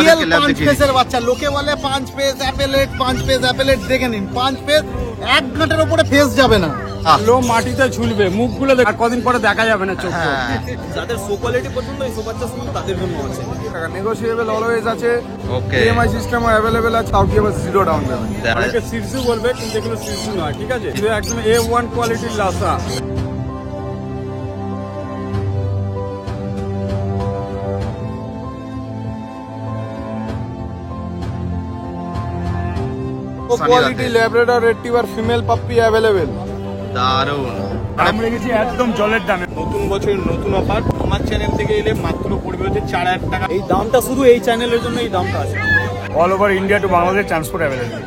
আমাদেরকে ল্যাব দেখিয়ে দিচ্ছে। বাচ্চা লোকে বলে 5 পেজ অ্যাপেলেট 5 পেজ অ্যাপেলেট দেখে নিন 5 পেজ 1 ঘন্টার উপরে ফেস যাবে না, লো মাটিতে ঝুলবে, মুখগুলো আর কদিন পরে দেখা যাবে না চোখ। যাদের সো কোয়ালিটি পছন্দ এইসব বাচ্চা শুধু তাদের জন্য আছে। নেগোশিয়েবল অলওয়েজ আছে, ওকে ইএমআই সিস্টেমও অ্যাভেলেবেল আছে, আপনি আবার জিরো ডাউন পেমেন্ট। দেখা অনেকে সিরসু বলবে কিন্তু এগুলো সিরসু নয়, ঠিক আছে, এটা একদম A1 কোয়ালিটির Lhasa. Quality Labrador retriever female puppy available. দারুণ। আমরা রেখেছি একদম জলের দামে। নতুন বছরের নতুন অফার আমার চ্যানেল থেকে এলে মাত্র পড়বে হচ্ছে 4000 টাকা। এই দামটা শুধু এই চ্যানেলের জন্য এই দামটা আছে। All over India to Bangladesh transport available.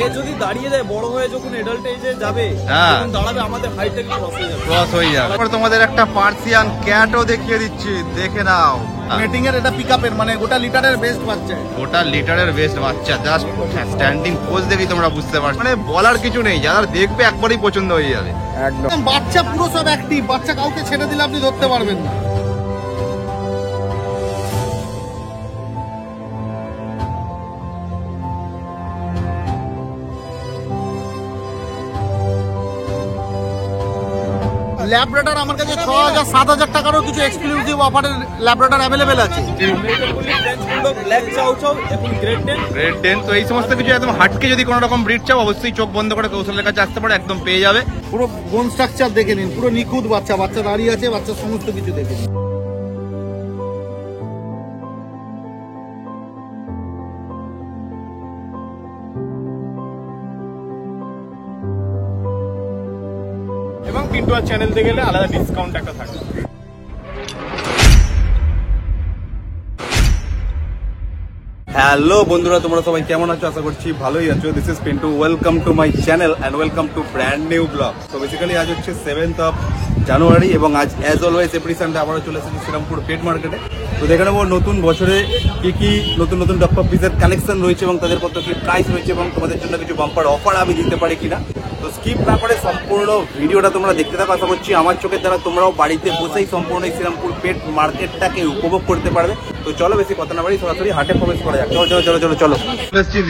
এ যদি দাঁড়িয়ে যায় বড় হয়ে যখন এডাল্ট এজে যাবে তখন দাঁড়াবে আমাদের হাইটটা কিন্তু ক্রস হয়ে যাবে। ক্রস হয়ে যাবে। তারপর তোমাদের একটা পার্সিয়ান ক্যাটও দেখিয়ে দিচ্ছি, দেখে নাও। মেটিং এর এটা পিকআপের মানে গোটা লিটারের বেস্ট বাচ্চা, গোটা লিটারের বেস্ট বাচ্চা। জাস্ট স্ট্যান্ডিং পোজ দেখেই তোমরা বুঝতে পারছো, মানে বলার কিছু নেই, যারা দেখবে একবারই পছন্দ হয়ে যাবে একদম। বাচ্চা পুরো সব অ্যাক্টিভ, বাচ্চা কাউকে ছেড়ে দিলে আপনি ধরতে পারবেন না। ল্যাব্রাডর আমার কাছে 6000-7000 টাকারও কিছু এক্সক্লুসিভ অফারের ল্যাব্রাডর অ্যাভেলেবেল আছে। ব্ল্যাক চাও চাও এখন গ্রেড 10 তো এই সমস্ত কিছু একদম হাটকে যদি কোনো রকম ব্রিড চাও অবশ্যই চোখ বন্ধ করে কৌশলের কাছে আসতে পারে, একদম পেয়ে যাবে। পুরো বোন স্ট্রাকচার দেখে নিন, পুরো নিখুঁত বাচ্চা, বাচ্চা দাঁড়িয়ে আছে, বাচ্চার সমস্ত কিছু দেখে নিন। এবং পিন্টু আর চ্যানেল থেকে গেলে আলাদা ডিসকাউন্ট একটা থাকে। হ্যালো বন্ধুরা, তোমরা সবাই কেমন আছো? আশা করছি ভালোই আছো। This is Pintu, welcome to my channel and welcome to brand new blog. তো বেসিক্যালি আজ হচ্ছে 7th অফ জানুয়ারি এবং আজ অ্যাজ অলওয়েজ এভরি সানডে আবারও চলে এসেছি শ্রীরামপুর পেট মার্কেটে। তো দেখে নেবো নতুন বছরে কি কি নতুন নতুন ডগ পাপ্পিসের কালেকশন রয়েছে এবং তাদের কত কি প্রাইস রয়েছে এবং তোমাদের জন্য কিছু বাম্পার অফার আমি দিতে পারি কিনা। তো স্কিপ না করে সম্পূর্ণ ভিডিওটা তোমরা দেখতে থাকো। আশা করছি আমার চোখের দ্বারা তোমরাও বাড়িতে বসেই সম্পূর্ণ এই শ্রীরামপুর পেট মার্কেটটাকে উপভোগ করতে পারবে। তো চলো বেশি কথা না বাড়ি সরাসরি হাটে প্রবেশ করা যাক। চলো চলো চলো চলো চলো।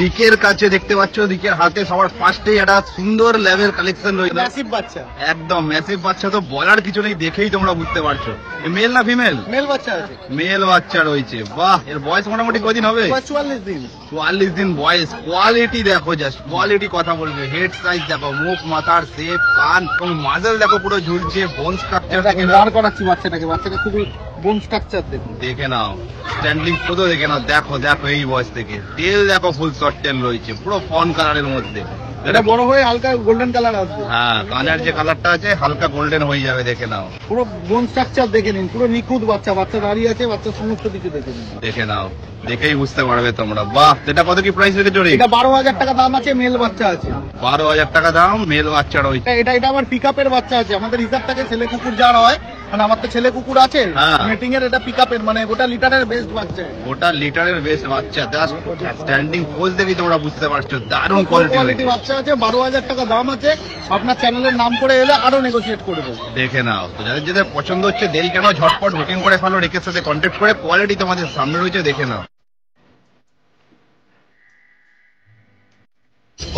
রিকের কাছে দেখতে পাচ্ছ, রিকের হাতে সবার ফার্স্টেই একটা সুন্দর ল্যাবের কালেকশন রয়েছে। ম্যাসিভ বাচ্চা, একদম ম্যাসিভ বাচ্চা, তো বলার কিছু নেই, দেখেই তোমরা বুঝতে পারছো। মেল না ফিমেল? মেল বাচ্চা আছে। মেল বাচ্চা রয়েছে। বাহ, এর বয়স মোটামুটি কদিন হবে? 44 দিন। 44 দিন বয়স। কোয়ালিটি দেখো, জাস্ট কোয়ালিটি কথা বলবে। হেড সাইজ দেখো, মুখ মাথার শেপ, কান এবং মাজল দেখো পুরো ঝুলছে। বোন স্ট্রাকচার বার করাচ্ছি বাচ্চাটাকে, বাচ্চাটা খুবই বোন স্ট্রাকচার দেখুন, দেখে নাও। স্ট্যান্ডিং ফটো দেখে নাও, দেখো দেখো এই বয়স থেকে। টেল দেখো, ফুল শর্ট টেল রয়েছে, পুরো ফন কালারের মধ্যে। এটা বড় হয়ে হালকা গোল্ডেন কালার আসবে। হ্যাঁ, কানের যে কালারটা আছে হালকা গোল্ডেন হয়ে যাবে, দেখে নাও। পুরো বোন স্ট্রাকচার দেখে নিন, পুরো নিখুঁত বাচ্চা, বাচ্চা দাঁড়িয়ে আছে, বাচ্চার সমস্ত কিছু দেখে নিন, দেখে নাও, দেখেই বুঝতে পারবে তোমরা। বাহ, এটা কত কি প্রাইস রেখেছো? এটা 12,000 টাকা দাম আছে, মেল বাচ্চা আছে। 12,000 টাকা দাম, মেল বাচ্চা রয়েছে। এটা এটা আমার পিকআপের বাচ্চা আছে। আমাদের হিসাব থেকে ছেলে কুকুর যার হয়, মানে আমার তো ছেলে কুকুর আছে, মেটিং এর এটা পিকআপের মানে গোটা লিটারের বেস্ট বাচ্চা, গোটা লিটারের বেস্ট বাচ্চা। জাস্ট স্ট্যান্ডিং পোজ দেখেই তোমরা বুঝতে পারছো, দারুণ কোয়ালিটি বাচ্চা আছে। 12,000 টাকা দাম আছে। আপনার চ্যানেলের নাম করে এলে আরো নেগোসিয়েট করে দেবো। দেখে নাও। তো যাদের যাদের পছন্দ হচ্ছে দেরি কেন, ঝটপট বুকিং করে ফেলো, রেকের সাথে কন্ট্যাক্ট করে। কোয়ালিটি তোমাদের সামনে রয়েছে, দেখে নাও।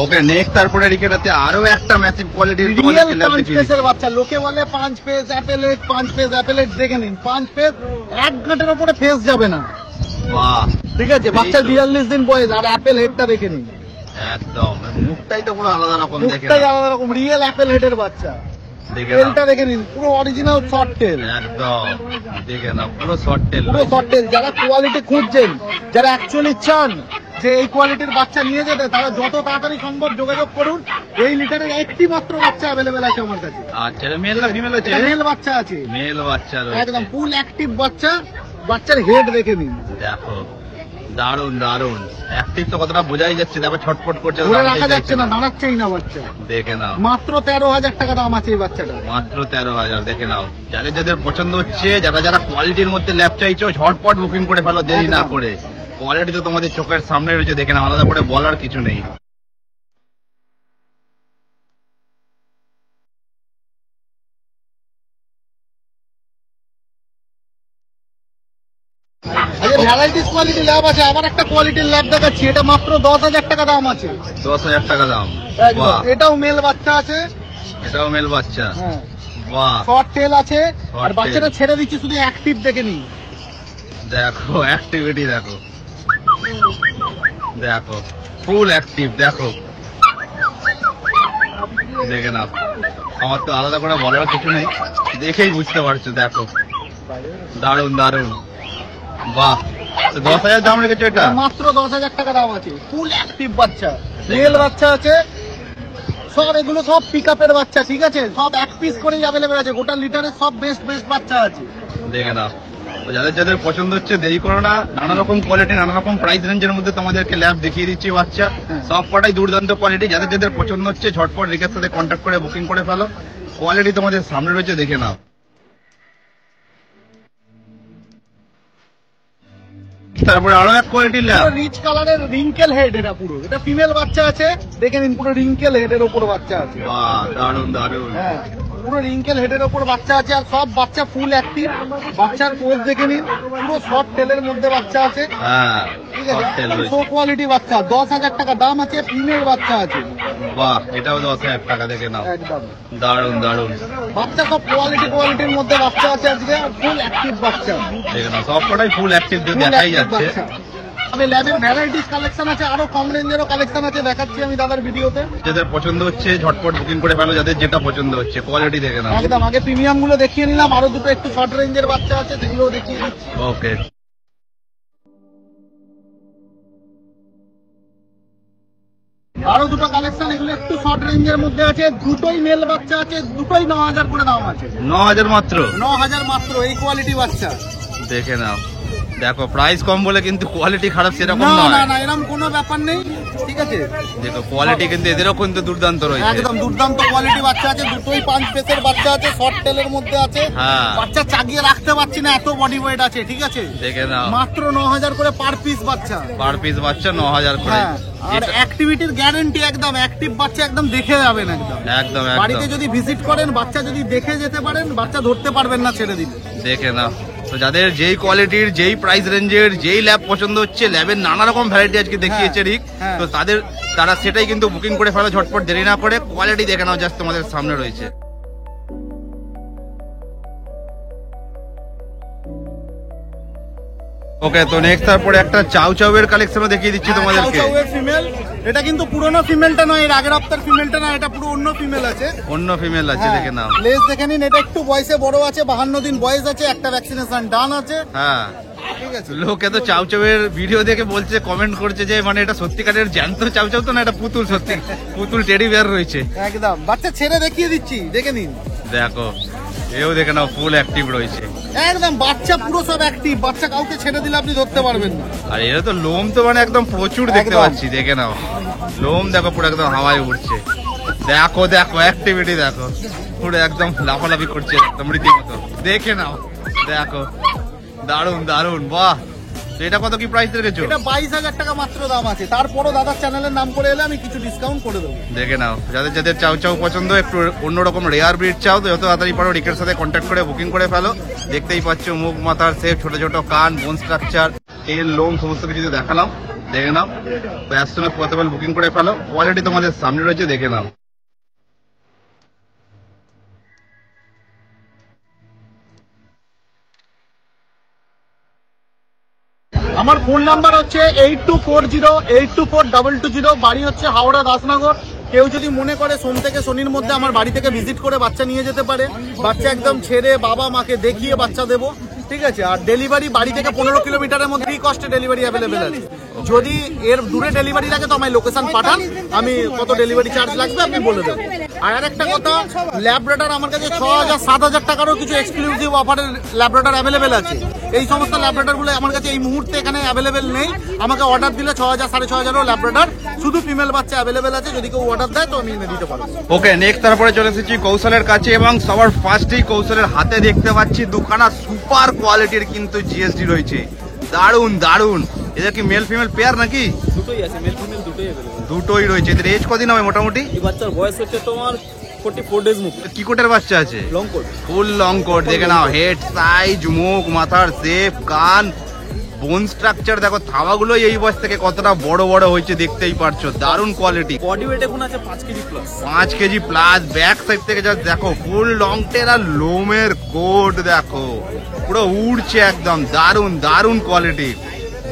ওকে, নেক্সট তারপরে রিকেটাতে আরো একটা ম্যাসিভ কোয়ালিটির বাচ্চা। লোকে বলে 5 পেজ অ্যাপেলেট 5 পেজ অ্যাপেলেট দেখে নিন 5 পেজ 1 ঘন্টার উপরে ফেস যাবে না। বাহ, ঠিক আছে, বাচ্চা 42 দিন বয়স। আর অ্যাপেল হেডটা দেখে নিন, একদম মুখটাই তো পুরো আলাদা রকম, দেখে মুখটাই আলাদা রকম, রিয়েল অ্যাপেল হেডের বাচ্চা। টেলটা দেখে নিন, পুরো অরিজিনাল শর্ট টেল, একদম দেখে নাও, পুরো শর্ট টেল, পুরো শর্ট টেল। যারা কোয়ালিটি খুঁজছেন, যারা অ্যাকচুয়ালি চান যে এই কোয়ালিটির বাচ্চা নিয়ে যেতে, তারা যত তাড়াতাড়ি সম্ভব যোগাযোগ করুন। এই লিটারের একটি মাত্র বাচ্চা অ্যাভেলেবেল আছে আমার কাছে। আচ্ছা, মেল না ফিমেল আছে? মেল বাচ্চা আছে, মেল বাচ্চা রয়েছে, একদম ফুল অ্যাক্টিভ বাচ্চা। বাচ্চার হেড দেখে নিন, দেখো দারুন দারুন। অ্যাক্টিভ তো কতটা বোঝাই যাচ্ছে, দেখো ছটফট করছে, ধরে রাখা যাচ্ছে না, দাঁড়াচ্ছেই না বাচ্চা। দেখে নাও, মাত্র 13,000 টাকা দাম আছে এই বাচ্চাটা, মাত্র 13,000। দেখে নাও, যাদের যাদের পছন্দ হচ্ছে, যারা যারা কোয়ালিটির মধ্যে ল্যাব চাইছো, ঝটপট বুকিং করে ফেলো, দেরি না করে। কোয়ালিটি তো তোমাদের চোখের সামনে রয়েছে, দেখে নাও, আলাদা করে বলার কিছু নেই। কোয়ালিটি ল্যাব আছে, আবার একটা কোয়ালিটির ল্যাব দেখাচ্ছি, এটা মাত্র 10,000 টাকা দাম আছে। 10,000 টাকা দাম। একদম। বাহ, এটাও মেল বাচ্চা আছে। এটাও মেল বাচ্চা। হ্যাঁ, বাহ, শর্ট টেল আছে। Short আর বাচ্চাটা ছেড়ে দিচ্ছি, শুধু অ্যাক্টিভ দেখে নিন। দেখো অ্যাক্টিভিটি, দেখো দেখো ফুল অ্যাক্টিভ, দেখো দেখে নাও। আমার তো আলাদা করে বলার কিছু নেই, দেখেই বুঝতে পারছো। দেখো দারুন দারুন, বাহ। 10,000 দাম রেখেছো এটা? মাত্র 10,000 টাকা দাম আছে। ফুল অ্যাক্টিভ বাচ্চা, মেল বাচ্চা আছে সব। এগুলো সব পিক আপের বাচ্চা, ঠিক আছে? সব এক পিস করেই অ্যাভেলেবেল আছে। গোটা লিটারের সব বেস্ট বেস্ট বাচ্চা আছে। দেখে নাও। তো যাদের যাদের পছন্দ হচ্ছে দেরি করো না, নানা রকম কোয়ালিটি, নানা রকম প্রাইস রেঞ্জের মধ্যে তোমাদেরকে ল্যাব দেখিয়ে দিচ্ছি বাচ্চা। সব কটাই দুর্দান্ত কোয়ালিটি। যাদের যাদের পছন্দ হচ্ছে ঝটপট রিকের সাথে কন্ট্যাক্ট করে বুকিং করে ফেলো। কোয়ালিটি তোমাদের সামনে রয়েছে, দেখে নাও। তারপরে আরো এক কোয়ালিটির ল্যাব, রিচ কালারের রিঙ্কেল হেড। এটা পুরো, এটা ফিমেল বাচ্চা আছে, দেখে নিন। পুরো রিঙ্কেল হেডের ওপর বাচ্চা আছে। বাহ দারুন দারুন। হ্যাঁ, পুরো রিঙ্কেল হেডের ওপর বাচ্চা আছে। আর সব বাচ্চা ফুল অ্যাক্টিভ। বাচ্চার পোজ দেখে নিন, পুরো শর্ট টেলের মধ্যে বাচ্চা আছে। হ্যাঁ, ঠিক আছে, শো কোয়ালিটি বাচ্চা। 10,000 টাকা দাম আছে। ফিমেল বাচ্চা আছে। বাহ, এটাও 10,000 টাকা, দেখে নাও। একদম দারুন দারুন, বাচ্চা সব কোয়ালিটির মধ্যে বাচ্চা আছে আজকে। ফুল অ্যাক্টিভ বাচ্চা, দেখে নাও। সব কটাই ফুল অ্যাক্টিভ ফুল দেখাই অ্যাক্টিভ যাচ্ছে। বাচ্চা। আমি ল্যাবের ভ্যারাইটিস কালেকশন আছে, আরো কম রেঞ্জেরও কালেকশন আছে, দেখাচ্ছি আমি দাদার ভিডিওতে। যাদের পছন্দ হচ্ছে ঝটপট বুকিং করে ফেলো, যাদের যেটা পছন্দ হচ্ছে। কোয়ালিটি দেখে নাও। একদম। আগে প্রিমিয়াম গুলো দেখিয়ে নিলাম, আরো দুটো একটু শর্ট রেঞ্জের বাচ্চা আছে, সেগুলো দেখিয়ে দিচ্ছি। ওকে, আরো দুটো কালেকশন, এগুলো একটু শর্ট রেঞ্জের মধ্যে আছে। দুটোই মেল বাচ্চা আছে, দুটোই 9,000 করে দাম আছে। 9,000 মাত্র। 9,000 মাত্র, এই কোয়ালিটি বাচ্চা। দেখে নাও। দেখো প্রাইস কম বলে কিন্তু কোয়ালিটি খারাপ সেরকম না না নয়। না, এরকম কোনো ব্যাপার নেই, ঠিক আছে? দেখো কোয়ালিটি কিন্তু এদেরও কিন্তু দুর্দান্ত রয়েছে। একদম দুর্দান্ত কোয়ালিটি বাচ্চা আছে। দুটোই 5 পেসের বাচ্চা আছে, শর্ট টেলের মধ্যে আছে। হ্যাঁ। বাচ্চা চাগিয়ে রাখতে পারছি না, এত বডি ওয়েট আছে, ঠিক আছে? দেখে নাও। মাত্র 9,000 করে পার পিস বাচ্চা। পার পিস বাচ্চা 9,000 করে। হ্যাঁ, আর এটা- অ্যাক্টিভিটির গ্যারান্টি একদম। অ্যাক্টিভ বাচ্চা একদম দেখে যাবেন একদম। একদম বাড়িতে একদম যদি ভিজিট করেন, বাচ্চা যদি দেখে যেতে পারেন, বাচ্চা ধরতে পারবেন না ছেড়ে দিন। দেখে নাও। তো যাদের যেই কোয়ালিটির, যেই প্রাইস রেঞ্জের, যেই ল্যাব পছন্দ হচ্ছে, ল্যাবের নানা রকম ভ্যারাইটি আজকে দেখিয়েছে রিক। হ্যাঁ। তো তারা সেটাই কিন্তু বুকিং করে ফেলো ঝটপট, দেরি না করে। কোয়ালিটি দেখে নাও, জাস্ট তোমাদের সামনে রয়েছে। ওকে, তো নেক্সট তারপরে একটা চাউ চাউয়ের কালেকশনও দেখিয়ে দিচ্ছি তোমাদেরকে। ফিমেল, এটা কিন্তু পুরোনো ফিমেলটা নয়, এর আগের হপ্তার ফিমেলটা না, এটা পুরো অন্য ফিমেল আছে। অন্য ফিমেল আছে, দেখে নাও। লেজ দেখে নিন। এটা একটু বয়সে বড় আছে, 52 দিন বয়স আছে, একটা ভ্যাকসিনেশন ডান আছে, হ্যাঁ, ঠিক আছে? লোকে তো চাউ চাউয়ের ভিডিও দেখে বলছে, কমেন্ট করছে যে মানে এটা সত্যিকারের জ্যান্ত চাউ চাউ তো না, এটা পুতুল। সত্যি পুতুল টেডি বিয়ার রয়েছে। একদম। বাচ্চা ছেড়ে দেখিয়ে দিচ্ছি, দেখে নিন। দেখো, এও দেখে নাও, ফুল অ্যাক্টিভ রয়েছে। একদম বাচ্চা পুরো সব অ্যাক্টিভ। বাচ্চা কাউকে ছেড়ে দিলে আপনি ধরতে পারবেন না। আর এরা তো লোম তো মানে একদম প্রচুর দেখতে একদম। পাচ্ছি, দেখে নাও। লোম দেখো পুরো একদম হাওয়ায় উঠছে। দেখো দেখো অ্যাক্টিভিটি দেখো, পুরো একদম লাফালাফি করছে একদম রীতিমতো। দেখে নাও, দেখো দারুন দারুন, বাহ। তো এটা কত কি প্রাইস রেখেছো? এটা 22,000 টাকা মাত্র দাম আছে। তারপরও দাদার চ্যানেলের নাম করে এলে আমি কিছু ডিসকাউন্ট করে দেবো। দেখে নাও। যাদের যাদের চাউ চাউ পছন্দ, একটু অন্যরকম রেয়ার ব্রিড চাও, তো যত তাড়াতাড়ি পারো রিকের সাথে কন্ট্যাক্ট করে বুকিং করে ফেলো। দেখতেই পাচ্ছ মুখ, মাথার শেপ, ছোট ছোট কান, বোন স্ট্রাকচার, এর লোম, সমস্ত কিছু দেখালাম। দেখে নাও। তো as soon as possible booking করে ফেলো। কোয়ালিটি তোমাদের সামনে রয়েছে, দেখে নাও। আমার ফোন নাম্বার হচ্ছে 8240824220। বাড়ি হচ্ছে হাওড়া দাসনগর। কেউ যদি মনে করে সোম থেকে শনির মধ্যে আমার বাড়ি থেকে ভিজিট করে বাচ্চা নিয়ে যেতে পারে। বাচ্চা একদম ছেড়ে বাবা মাকে দেখিয়ে বাচ্চা দেবো, ঠিক আছে? আর ডেলিভারি বাড়ি থেকে 15 কিলোমিটারের মধ্যে ফ্রি কস্টে ডেলিভারি অ্যাভেলেবেল আছে। যদি এর দূরে ডেলিভারি লাগে তো আমায় লোকেশন পাঠান, আমি কত ডেলিভারি চার্জ লাগবে আপনি বলে দেবেন। আর একটা কথা, ল্যাব্রাডর আমার কাছে 6,000 7,000 টাকারও কিছু এক্সক্লুসিভ অফারের ল্যাব্রাডর অ্যাভেলেবেল আছে। এই সমস্ত ল্যাব্রাডর গুলো আমার কাছে এই মুহূর্তে এখানে অ্যাভেলেবেল নেই। আমাকে অর্ডার দিলে 6,000 6,500 ল্যাব্রাডর শুধু ফিমেল বাচ্চা অ্যাভেলেবেল আছে। যদি কেউ অর্ডার দেয় তো আমি এনে দিতে পারবো। ওকে, নেক্সট তারপরে চলে এসেছি কৌশলের কাছে, এবং সবার ফার্স্টেই কৌশলের হাতে দেখতে পাচ্ছি দুখানা সুপার কোয়ালিটির কিন্তু জিএসডি রয়েছে। দারুন দারুন। এদের কি মেল ফিমেল পেয়ার নাকি? দুটোই আছে, মেল ফিমেল দুটোই अवेलेबल। দুটোই রয়েছে। এদের এজ কদিন হবে মোটামুটি? এই বাচ্চার বয়স হচ্ছে তোমার 44 ডেজ মতো। কি কোটের বাচ্চা আছে? Long coat. Full long coat. দেখে নাও হেড সাইজ, মুখ, মাথার শেপ, কান, বোন স্ট্রাকচার দেখো, থাবাগুলো এই বয়স থেকে কতটা বড় বড় হয়েছে দেখতেই পারছো, দারুণ কোয়ালিটি। বডি ওয়েট এখন আছে 5 KG plus. 5 KG plus. Back side থেকে যা দেখো, ফুল লং টেল আর লোমের কোট দেখো, পুরো উড়ছে একদম, দারুণ দারুণ কোয়ালিটি।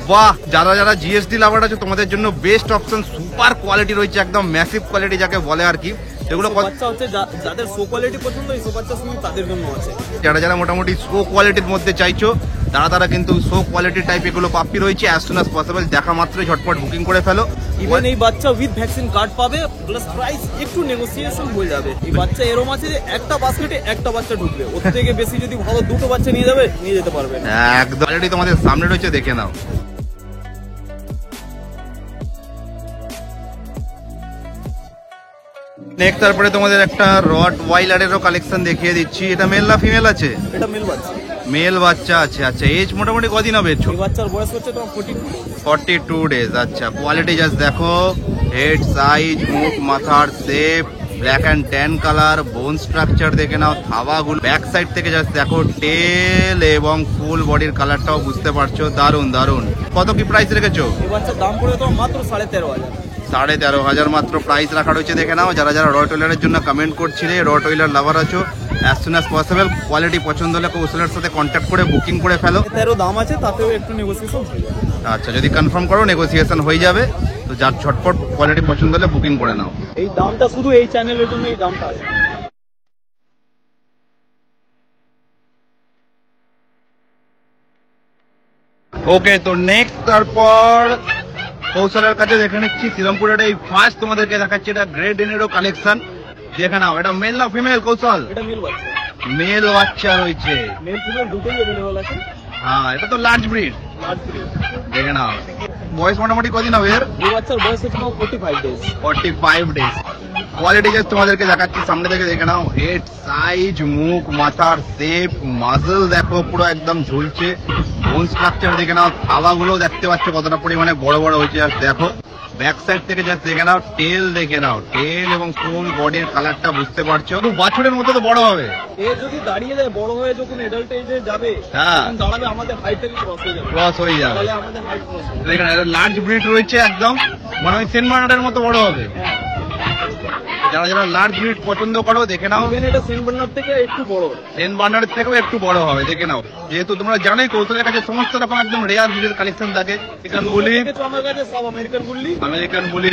বাহ, যারা যারা জিএসডি লাভার আছে তোমাদের জন্য বেস্ট অপশন। সুপার কোয়ালিটি রয়েছে, একদম ম্যাসিভ কোয়ালিটি যাকে বলে আর কি। এগুলো বাচ্চা হচ্ছে যাদের শো কোয়ালিটি পছন্দ, এই বাচ্চা শুধু তাদের জন্য আছে। যারা যারা মোটামুটি শো কোয়ালিটির মধ্যে চাইছো, তারা কিন্তু শো কোয়ালিটি টাইপ এগুলো পাপি রয়েছে। অ্যাজ সুন অ্যাজ পসিবল দেখা মাত্রই ঝটপট বুকিং করে ফেলো। ইভেন এই বাচ্চা উইথ ভ্যাকসিন কার্ড পাবে, প্লাস প্রাইস একটু নেগোসিয়েশন হয়ে যাবে। এই বাচ্চা এরকম আছে যে একটা বাস্কেটে একটা বাচ্চা ঢুকবে, ওর থেকে বেশি যদি ভালো দুটো বাচ্চা নিয়ে যেতে পারবে। একদম কোয়ালিটি তোমাদের সামনে রয়েছে, দেখে নাও। নেক্সট তারপরে তোমাদের একটা রট ওয়াইলারেরও কালেকশন দেখিয়ে দিচ্ছি। এটা মেল না ফিমেল আছে? এটা মেল বাচ্চা। মেল বাচ্চা আছে। আচ্ছা, এজ মোটামুটি কদিন হবে? এই বাচ্চার বয়স হচ্ছে তোমার 42 ডেজ। আচ্ছা, কোয়ালিটি জাস্ট দেখো, হেড সাইজ, মুখ, মাথার shape, black and tan colour, বোন স্ট্রাকচার দেখে নাও, থাবাগুলো ব্যাক সাইড থেকে জাস্ট দেখো, টেল এবং ফুল বডির কালারটাও বুঝতে পারছো, দারুণ দারুণ। কত কি প্রাইস রেখেছো? এই বাচ্চার দাম পড়ে তো মাত্র 13,500। 13,500 মাত্র প্রাইস রাখা রয়েছে, দেখে নাও। যারা যারা রট ওয়েলারের জন্য কমেন্ট করছিলে, রট ওয়েলার লাভার আছো, as soon as possible quality পছন্দ হলে কৌশলের সাথে কন্ট্যাক্ট করে বুকিং করে ফেলো। 13 দাম আছে, তাতেও একটু নেগোসিয়েশন হয়ে যাবে। আচ্ছা, যদি কনফার্ম করো নেগোসিয়েশন হয়ে যাবে, তো যার ঝটপট কোয়ালিটি পছন্দ হলে বুকিং করে নাও। এই দামটা শুধু এই চ্যানেলের জন্য এই দামটা আছে। ওকে, তো নেক্সট তারপর কৌশলের কাছে দেখে নিচ্ছি শ্রীরামপুরের এই ফার্স্ট তোমাদেরকে দেখাচ্ছি, এটা গ্রেড এনেরও কালেকশন। দেখে নাও, এটা মেল না ফিমেল কৌশল? এটা মেল বাচ্চা। মেল বাচ্চা রয়েছে, মেল ফিমেল দুটোই अवेलेबल আছে। হ্যাঁ, এটা তো লার্জ ব্রিড। দেখে নাও, বয়স মোটামুটি কদিন হবে এর? এই বাচ্চার বয়স হচ্ছে 45 ডেজ। 45 ডেজ। কোয়ালিটি জাস্ট তোমাদেরকে দেখাচ্ছি সামনে থেকে, দেখে নাও, হেড সাইজ, মুখ, মাথার শেপ, মাসল দেখো পুরো একদম ঝুলছে, বোন স্ট্রাকচার দেখে নাও, থাবাগুলো দেখতে পাচ্ছ কতটা পরিমাণে বড় বড় হয়েছে, জাস্ট দেখো। ব্যাক সাইড থেকে জাস্ট দেখে নাও, টেল দেখে নাও, টেল এবং ফুল বডির কালারটা বুঝতে পারছো। 2 বছরের মতো তো বড় হবে। এ যদি দাঁড়িয়ে যায়, বড় হয়ে যখন অ্যাডাল্ট এজে যাবে, হ্যাঁ, তখন দাঁড়াবে আমাদের হাইটের ক্রস হয়ে যাবে। ক্রস হয়ে যাবে, তাহলে আমাদের হাইট ক্রস হবে। দেখেন এটা লার্জ ব্রিড রয়েছে, একদম মানে ওই সেন্ট বার্নার্ডের মতো বড় হবে। যারা যারা লার্জ ব্রিড পছন্দ করো, দেখে নাও। ইভেন এটা সেন্ট বার্নার্ড থেকে একটু বড়, সেন্ট বার্নার্ডের থেকেও একটু বড় হবে, দেখে নাও। যেহেতু তোমরা জানোই কৌশলের কাছে সমস্ত রকম একদম রেয়ার ব্রিডের কালেকশন থাকে। এখানে বলি আমার কাছে সব আমেরিকান বুল্লি, আমেরিকান বুলি,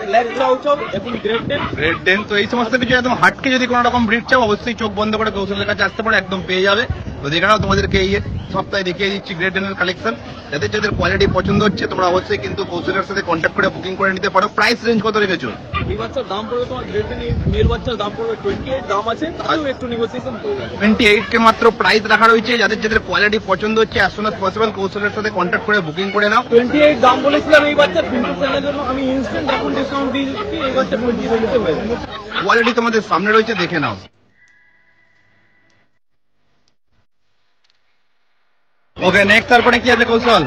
ব্ল্যাক চাউচাউ, এখন গ্রেট ডেন, রেড ডেন, তো এই সমস্ত কিছু একদম হাটকে যদি কোনো রকম ব্রিড চাও, অবশ্যই চোখ বন্ধ করে কৌশলের কাছে আসতে পারো, একদম পেয়ে যাবে। তো দেখে নাও, তোমাদেরকে এই সপ্তাহে দেখিয়ে দিচ্ছি গ্রেট ডেনের কালেকশন। যাদের যাদের কোয়ালিটি পছন্দ হচ্ছে, তোমরা অবশ্যই কিন্তু কৌশলের সাথে কন্ট্যাক্ট করে বুকিং করে নিতে পারো। প্রাইস রেঞ্জ কত রেখেছো? এই বাচ্চার দাম পড়বে তোমার গ্রেট ডেন, মেল বাচ্চার দাম পড়বে 28 দাম আছে, তাতেও একটু নেগোসিয়েশন হয়ে যাবে। 28 কে মাত্র প্রাইস রাখা রয়েছে। যাদের যাদের কোয়ালিটি পছন্দ হচ্ছে, অ্যাজ সুন অ্যাজ পসিবল কৌশলের সাথে কন্ট্যাক্ট করে বুকিং করে নাও। 28 দাম বলেছিলাম এই বাচ্চার, কিন্তু চ্যানেলের জন্য আমি ইনস্ট্যান্ট এখন ডিসকাউন্ট দিয়ে দিচ্ছি। এই বাচ্চা 20 হয়ে যাবে। কোয়ালিটি তোমাদের সামনে রয়েছে, দেখে নাও। ওকে, নেক্সট তারপরে কি আছে কৌশল?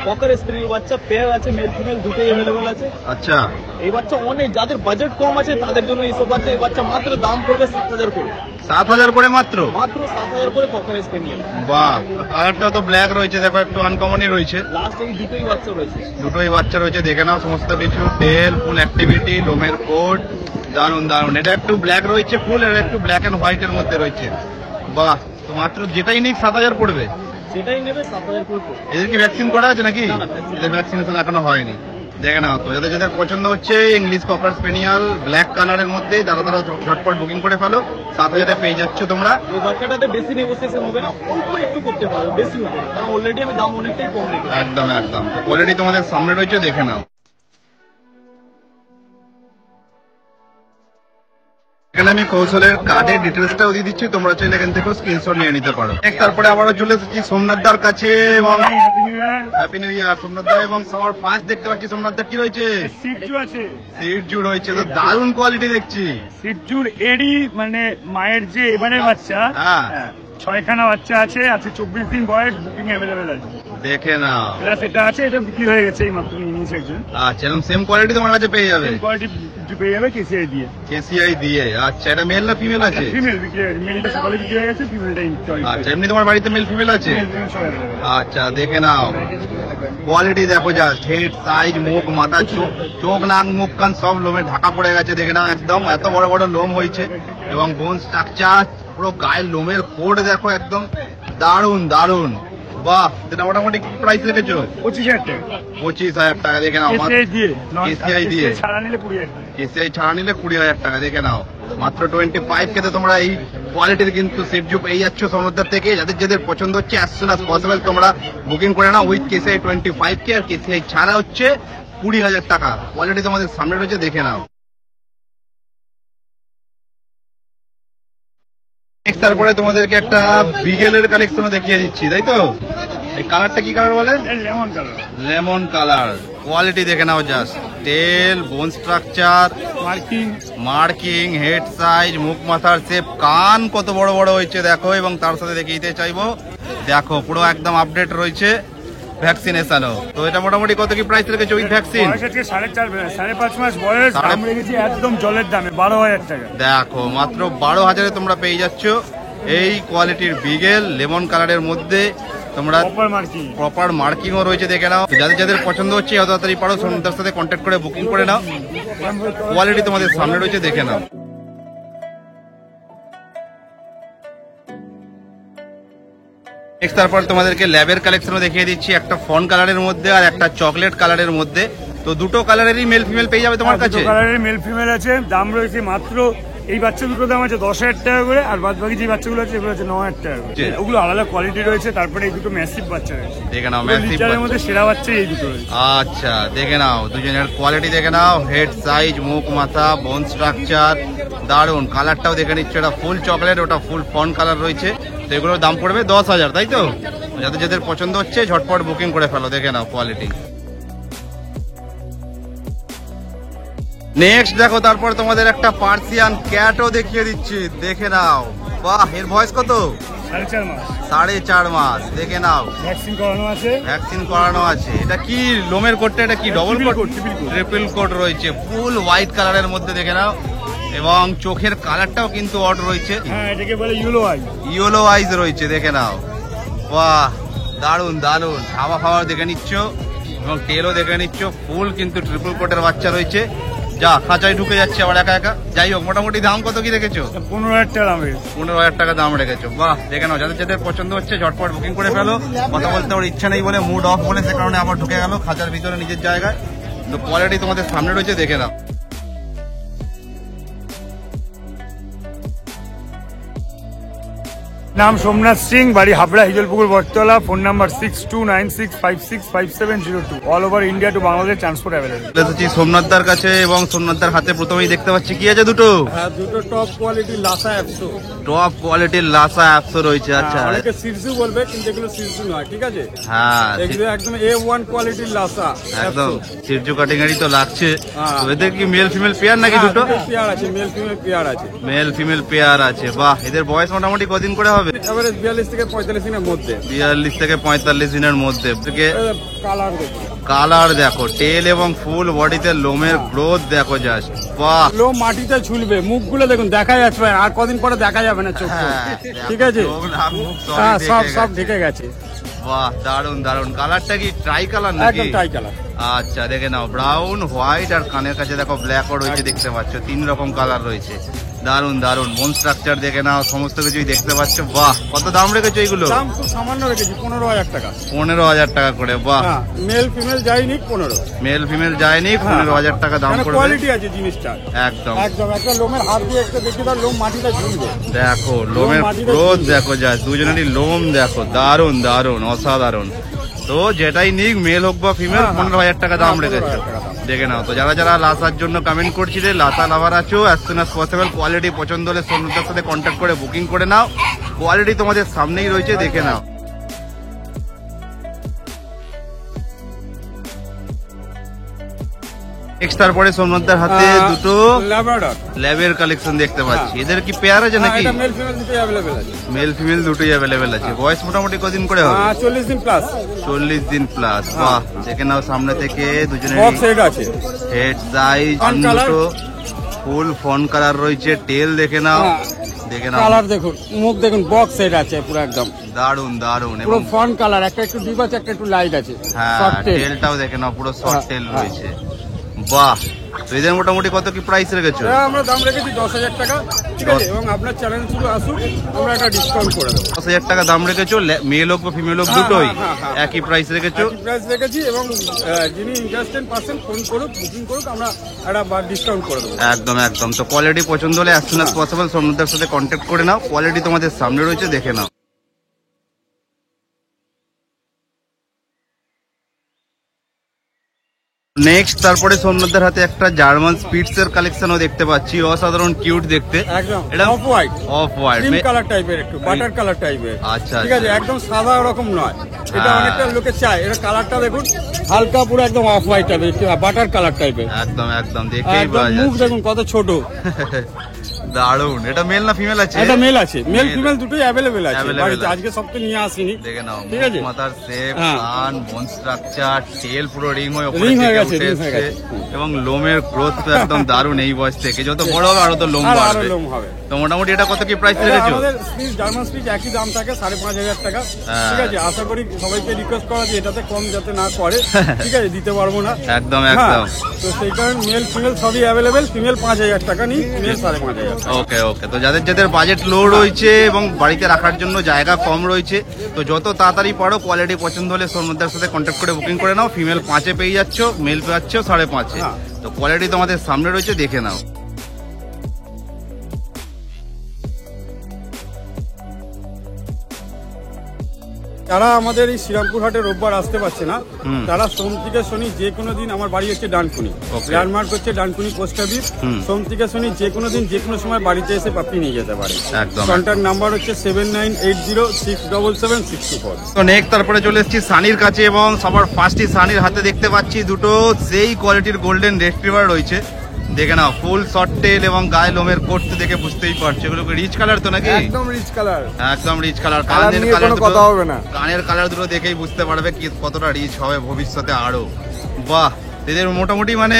পকার স্প্রিং বাচ্চা পেয়ার আছে, মেল ফিমেল দুটোই अवेलेबल আছে। আচ্ছা, এই বাচ্চা অনেক, যাদের বাজেট কম আছে তাদের জন্য এইসব বাচ্চা। এই বাচ্চা মাত্র দাম পড়বে 7,000 করে। 7,000 করে মাত্র? মাত্র 7,000 করে পকার স্প্রিং। বাহ, কালারটা তো ব্ল্যাক রয়েছে, দেখো একটু আনকমনই রয়েছে। লাস্ট এই দুটোই বাচ্চা রয়েছে। দুটোই বাচ্চা রয়েছে, দেখে নাও সমস্ত কিছু, টেল, ফুল অ্যাক্টিভিটি, লোমের কোট, দারুন দারুন। এটা একটু ব্ল্যাক রয়েছে ফুল, এটা একটু ব্ল্যাক এন্ড হোয়াইটের মধ্যে রয়েছে। বাহ, তো মাত্র যেটাই নিক 7,000 পড়বে। সেটাই নেবে 7,000 করে পড়বে। এদের কি ভ্যাকসিন করা আছে নাকি? না, এদের ভ্যাকসিনেশন এখনো হয়নি। দেখে নাও, তো যাদের যাদের পছন্দ হচ্ছে ইংলিশ কপার স্পেনিয়াল ব্ল্যাক কালারের মধ্যে, তারা ঝটপট বুকিং করে ফেলো। 7,000 পেয়ে যাচ্ছ তোমরা। এই বাচ্চাটাতে বেশি নেগোসিয়েশন হবে না, অল্প একটু করতে পারবে, বেশি হবে না, কারণ অলরেডি আমি দাম অনেকটাই কম রেখেছি। একদম একদম, কোয়ালিটি তোমাদের সামনে রয়েছে, দেখে নাও। এখানে আমি কৌশলের কার্ডের ডিটেলসটাও দিয়ে দিচ্ছি, তোমরা চাইলে এখান থেকে স্ক্রিনশট নিয়ে নিতে পারো। তারপরে আবারও চলে এসেছি সোমনাথদার কাছে, এবং হ্যাপি নিউ ইয়ার সোমনাথদা। এবং সবার ফার্স্ট দেখতে পাচ্ছি সোমনাথদা কি রয়েছে? সিটজু আছে, সিটজু রয়েছে, তো দারুণ কোয়ালিটি দেখছি। সিটজুর এডি মানে মায়ের যে এবারের বাচ্চা, হ্যাঁ, 6খানা বাচ্চা আছে, 24 দিন বয়স, বুকিং অ্যাভেলেবেল আছে। দেখে নাও। প্লাস এটা আছে, এটা বিক্রি হয়ে গেছে এই মাত্র নিয়েছে একজন। আচ্ছা, এরকম সেম কোয়ালিটি তোমার কাছে পেয়ে যাবে, কোয়ালিটি পেয়ে যাবে কেসিআই দিয়ে। কেসিআই দিয়ে। আচ্ছা, এটা মেল না ফিমেল আছে? ফিমেল বিক্রি হয়ে গেছে, মেলটা সকালে বিক্রি হয়ে গেছে, ফিমেলটা আচ্ছা, এমনি তোমার বাড়িতে মেল ফিমেল আছে? আচ্ছা, দেখে নাও কোয়ালিটি দেখো, জাস্ট হেড সাইজ, মুখ, মাথা, চোখ, নাক, মুখ, কান সব লোমে ঢাকা পড়ে গেছে। দেখে নাও একদম এত বড় বড় লোম হয়েছে এবং বোন স্ট্রাকচার পুরো গায়ের লোমের কোড দেখো, একদম দারুন দারুন। বাহ, এটা মোটামুটি প্রাইস রেখেছো? 25,000 টাকা। 25,000 টাকা। দেখে নাও, কেসিআই দিয়ে। কেসিআই দিয়ে ছাড়া নিলে 20,000 টাকা। কেসিআই ছাড়া নিলে 20,000 টাকা। দেখে নাও মাত্র 25 কে তোমরা এই কোয়ালিটির কিন্তু সেটজু পেয়ে যাচ্ছ সমুদ্র থেকে। যাদের যাদের পছন্দ হচ্ছে অ্যাজ সুন অ্যাজ পসিবল তোমরা বুকিং করে নাও উইথ কেসিআই 25 কে, আর কেসিআই ছাড়া হচ্ছে 20,000 টাকা। কোয়ালিটি তোমাদের সামনে রয়েছে, দেখে নাও। তারপরে তোমাদেরকে একটা বিগেলের কালেকশন দেখিয়ে দিচ্ছি, তাই তো? এই কালারটা কি কালার বলে? Lemon colour. Lemon colour. Quality দেখে নাও, জাস্ট টেল, বোন স্ট্রাকচার, মার্কিং, হেড সাইজ, মুখ, মাথার শেপ, কান কত বড় বড় হয়েছে দেখো। এবং তার সাথে দেখিয়ে দিতে চাইবো, দেখো পুরো একদম আপডেট রয়েছে ভ্যাকসিনেশনও। তো এটা মোটামুটি কত কি প্রাইস রেখেছে উইথ ভ্যাকসিন? 5.5 মাস বয়স, দাম রেখেছি একদম জলের দামে 12,000 টাকা। দেখো মাত্র 12,000-এ তোমরা পেয়ে যাচ্ছ এই কোয়ালিটির বিগেল লেমন কালারের মধ্যে। তোমরা প্রপার মার্কিংও রয়েছে, দেখে নাও। যাদের যাদের পছন্দ হচ্ছে যত তাড়াতাড়ি পারো সন্ধ্যার সাথে কন্ট্যাক্ট করে বুকিং করে নাও। কোয়ালিটি তোমাদের সামনে রয়েছে, দেখে নাও। তারপর তোমাদেরকে ল্যাবের কালেকশনও দেখিয়ে দিচ্ছি, একটা ফন কালারের মধ্যে আর একটা চকলেট কালারের মধ্যে। তো দুটো কালারেরই মেল ফিমেল পেয়ে যাবে তোমার কাছে। কালারের মেল ফিমেল আছে, দাম রয়েছে মাত্র এই বাচ্চা দুটো দাম আছে 10,000 টাকা করে, আর বাদ বাকি যে বাচ্চাগুলো আছে এগুলো আছে 9,000 টাকা করে। ওগুলো আলাদা কোয়ালিটি রয়েছে। তারপরে এই দুটো ম্যাসিভ বাচ্চা রয়েছে, দেখে নাও। ম্যাসিভ লিটারের মধ্যে সেরা বাচ্চা এই দুটো রয়েছে। আচ্ছা, দেখে নাও দুজনের কোয়ালিটি দেখে নাও, হেড সাইজ, মুখ, মাথা, বোন স্ট্রাকচার দারুন। কালারটাও দেখে নিচ্ছ, এটা ফুল চকলেট, ওটা ফুল ফন কালার রয়েছে। তো এগুলোর দাম পড়বে 10,000, তাই তো? যাদের যাদের পছন্দ হচ্ছে ঝটপট বুকিং করে ফেলো, দেখে নাও কোয়ালিটি। নেক্সট দেখো, তারপর তোমাদের একটা পার্সিয়ান ক্যাটও দেখিয়ে দিচ্ছি, দেখে নাও। বাহ, এর বয়স কত? 4.5 মাস। 4.5 মাস। দেখে নাও, ভ্যাকসিন করানো আছে। ভ্যাকসিন করানো আছে। এটা কি লোমের কোটটা? এটা কি ডবল কোট? ট্রিপল কোট রয়েছে, ফুল হোয়াইট কালারের মধ্যে, দেখে নাও। এবং চোখের কালারটাও কিন্তু অড রয়েছে, হ্যাঁ এটাকে বলে ইয়েলো আই। ইয়েলো আইজ রয়েছে, দেখে নাও। বাহ, দারুন দারুন। খাওয়া খাওয়া দেখে নিচ্ছ এবং টেলও দেখে নিচ্ছ, ফুল কিন্তু ট্রিপল কোটের বাচ্চা রয়েছে। যা খাঁচায় ঢুকে যাচ্ছে আবার একা একা। যাই হোক, মোটামুটি দাম কত কি রেখেছো? 15,000 টাকা দাম। 15,000 টাকা দাম রেখেছো। বাহ, দেখে নাও। যাদের যাদের পছন্দ হচ্ছে ঝটপট বুকিং করে ফেলো। কথা বলতে ওর ইচ্ছা নেই বলে, মুড অফ বলে, সে কারণে আবার ঢুকে গেল খাঁচার ভিতরে নিজের জায়গায়। তো কোয়ালিটি তোমাদের সামনে রয়েছে, দেখে নাও। নাম সোমনাথ সিং, বাড়ি Habra, Hijalpukur, Battala. Phone number 6296565702। All over India to Bangladesh transport available. এসেছি সোমনাথদার কাছে এবং সোমনাথদার হাতে প্রথমেই দেখতে পাচ্ছি কি আছে? দুটো দুটো টপ কোয়ালিটির লাসা অ্যাপসো। টপ কোয়ালিটির লাসা অ্যাপসো রয়েছে। আচ্ছা, অনেকে সিরজু বলবে, কিন্তু এগুলো সিরজু নয়, ঠিক আছে? হ্যাঁ, এগুলো একদম A1 কোয়ালিটির লাসা, একদম সিরজু কাটিং এরই তো লাগছে। হ্যাঁ। তো এদের কি মেল ফিমেল পেয়ার নাকি দুটো? পেয়ার আছে, মেল ফিমেল পেয়ার আছে। মেল ফিমেল পেয়ার আছে। বাহ, এদের বয়স মোটামুটি কদিন করে হবে? এবারে 42 থেকে 45 দিনের মধ্যে। 42 থেকে 45 দিনের মধ্যে। কালার দেখো, কালার দেখো, টেল এবং ফুল বডিতে লোমের গ্রোথ দেখো, জাস্ট বাহ। লোম মাটিতে ঝুলবে, মুখগুলো দেখুন দেখা যাচ্ছে, আর কদিন পরে দেখা যাবে না চোখ। হ্যাঁ, ঠিক আছে, চোখ, নাক, মুখ হ্যাঁ সব ঢেকে সব গেছে। ঢেকে গেছে। বাহ, দারুন দারুন। কালারটা কি ট্রাই কালার নাকি? একদম টাই কালার। আচ্ছা, দেখে নাও, ব্রাউন, হোয়াইট আর কানের কাছে দেখো ব্ল্যাকও রয়েছে, দেখতে পাচ্ছ। 3 রকম কালার রয়েছে। দারুন দারুন। বোন স্ট্রাকচার দেখে নাও, সমস্ত কিছুই দেখতে পাচ্ছ। বাহ, কত দাম রেখেছো এইগুলো? দাম খুব সামান্য রেখেছি, 15,000 টাকা। 15,000 টাকা করে। বাহ, মেল ফিমেল যায়নি 15। মেল ফিমেল যায়নি, 15,000 টাকা দাম পড়বে। কোয়ালিটি আছে জিনিসটা, একদম একদম। একটা লোমের হাত দিয়ে একটা দেখি, তার লোম মাটিতে ঝুলবে। দেখো, লোমের গ্রোথ দেখো, যা দুজনেরই লোম দেখো, দারুন দারুন, অসাধারণ। তো যেটাই নিক, মেল হোক বা ফিমেল, 15,000 টাকা দাম রেখেছে। দেখে নাও। তো যারা যারা লাসার জন্য কমেন্ট করছিলে, লাসা লাভার আছো, as soon as possible quality পছন্দ হলে সোমনাথের সাথে কন্ট্যাক্ট করে বুকিং করে নাও। কোয়ালিটি তোমাদের সামনেই রয়েছে, দেখে নাও। নেক্সট তারপরে সোমনাথদার হাতে দুটো ল্যাব্রাডর ল্যাবের কালেকশন দেখতে পাচ্ছি। এদের কি পেয়ার আছে নাকি? এটা মেল ফিমেল দুটোই অ্যাভেলেবেল আছে। মেল ফিমেল দুটোই অ্যাভেলেবেল আছে। বয়স মোটামুটি কদিন করে হবে? 40 দিন প্লাস। 40 দিন প্লাস। বাহ, দেখে নাও সামনে থেকে দুজনের বক্স হেড আছে, হেড সাইজ Fawn colour। দুটো ফুল ফন কালার রয়েছে। টেল দেখে নাও, দেখে নাও, কালার দেখুন, মুখ দেখুন, বক্স হেড আছে পুরো একদম দারুন দারুন। পুরো এবং ফন কালার, একটা একটু ডিপ আছে, একটা একটু লাইট আছে। হ্যাঁ, Short tail। টেলটাও দেখে নাও, পুরো শর্ট হ্যাঁ, টেল হ্যাঁ। রয়েছে। বাহ, তো এদের মোটামুটি কত কি প্রাইস রেখেছো? এটা আমরা দাম রেখেছি 10,000 টাকা, ঠিক আছে, এবং আপনার চ্যানেল শুধু আসুন, আমরা একটা ডিসকাউন্ট করে দেবো। 10,000 টাকা দাম রেখেছো। মেল হোক বা ফিমেল হোক হ্যাঁ, দুটোই হ্যাঁ, হ্যাঁ। একই প্রাইস রেখেছো। প্রাইস রেখেছি, এবং যিনি ইন্টারেস্টেড পার্সন ফোন করুক, বুকিং করুক, আমরা একটা ডিসকাউন্ট করে দেবো। একদম একদম। তো কোয়ালিটি পছন্দ হলে অ্যাজ সুন অ্যাজ পসিবল সোমনাথদার সাথে কন্ট্যাক্ট করে নাও। কোয়ালিটি তোমাদের সামনে রয়েছে, দেখে নাও। নেক্সট তারপরে সোমনাথদার হাতে একটা জার্মান স্পিডস এর কালেকশনও দেখতে পাচ্ছি। অসাধারণ কিউট দেখতে। একদম এটা off white, off white cream colour টাইপের, একটু বাটার কালার টাইপের। আচ্ছা, ঠিক আছে, আচ্ছা। একদম সাদা রকম নয়, এটা হ্যাঁ। অনেকটা লোকে চায়। এটা কালারটা দেখুন, হালকা পুরো একদম অফ হোয়াইট টাইপের, বাটার কালার টাইপের। একদম একদম, দেখেই একদম পাওয়া মুখ যাচ্ছে। দেখুন কত ছোট। দারুন। এটা মেল না ফিমেল আছে? এটা মেল আছে, মেল Male। ফিমেল দুটোই অ্যাভেলেবেল আছে Available বাড়িতে। আছে। আজকে সব তো নিয়ে আসিনি, দেখে নাও, ঠিক আছে। মাথার শেপ, হ্যাঁ। কান, বোন স্ট্রাকচার, টেল পুরো রিং হয়ে উপরে Ring হয়ে থেকে গেছে, উঠে ring হয়ে এসছে। গেছে। এবং লোমের গ্রোথ তো একদম দারুন এই বয়স থেকে। যত বড় হবে আরো তো লোম আর আরো বাড়বে। লোম হবে। তো মোটামুটি এটা কত কি প্রাইস এটা রেখেছো? আমাদের স্পিচ, জার্মান স্পিচ একই দাম থাকে, 5,500 টাকা, হ্যাঁ। ঠিক আছে। আশা করি সবাইকে রিকোয়েস্ট করা যে এটাতে কম যাতে না করে, ঠিক আছে, দিতে পারবো না। একদম হ্যাঁ, একদম। তো সেই কারণে মেল ফিমেল সবই অ্যাভেলেবেল। ফিমেল 5,000 টাকা নিই, মেল 5,500। ওকে ওকে। তো যাদের যাদের বাজেট লো রয়েছে এবং বাড়িতে রাখার জন্য জায়গা কম রয়েছে, তো যত তাড়াতাড়ি পারো কোয়ালিটি পছন্দ হলে সোমনাথদার সাথে কন্ট্যাক্ট করে বুকিং করে নাও। ফিমেল 5-এ পেয়ে যাচ্ছ, মেল পাচ্ছ 5.5-এ। হ্যাঁ। তো কোয়ালিটি তোমাদের সামনে রয়েছে, দেখে নাও। যারা আমাদের এই শ্রীরামপুর হাটে রোববার আসতে পারছে না, তারা সোম থেকে শনি যে কোনো দিন, আমার বাড়ি হচ্ছে ডানকুনি, Okay. ল্যান্ডমার্ক হচ্ছে ডানকুনি পোস্ট অফিস। সোম থেকে শনি যে কোনো দিন যে কোনো সময় বাড়িতে এসে পাপ্পি নিয়ে যেতে পারে। একদম। কন্ট্যাক্ট নাম্বার হচ্ছে 7980677624। তো নেক্সট তারপরে চলে এসেছি সানির কাছে, এবং সবার ফার্স্টই সানির হাতে দেখতে পাচ্ছি দুটো সেই কোয়ালিটির গোল্ডেন রেট্রিভার রয়েছে। দেখে নাও, ফুল শর্ট টেল এবং গায়ে লোমের কোট দেখে বুঝতেই পারছো এগুলো রিচ কালার তো নাকি? একদম রিচ কালার। একদম রিচ কালার। কালার কানের নিয়ে কালার কোনো কথা হবে না। কানের কালার দুটো দেখেই বুঝতে পারবে কি কতটা রিচ হবে ভবিষ্যতে আরো। বাহ, এদের মোটামুটি মানে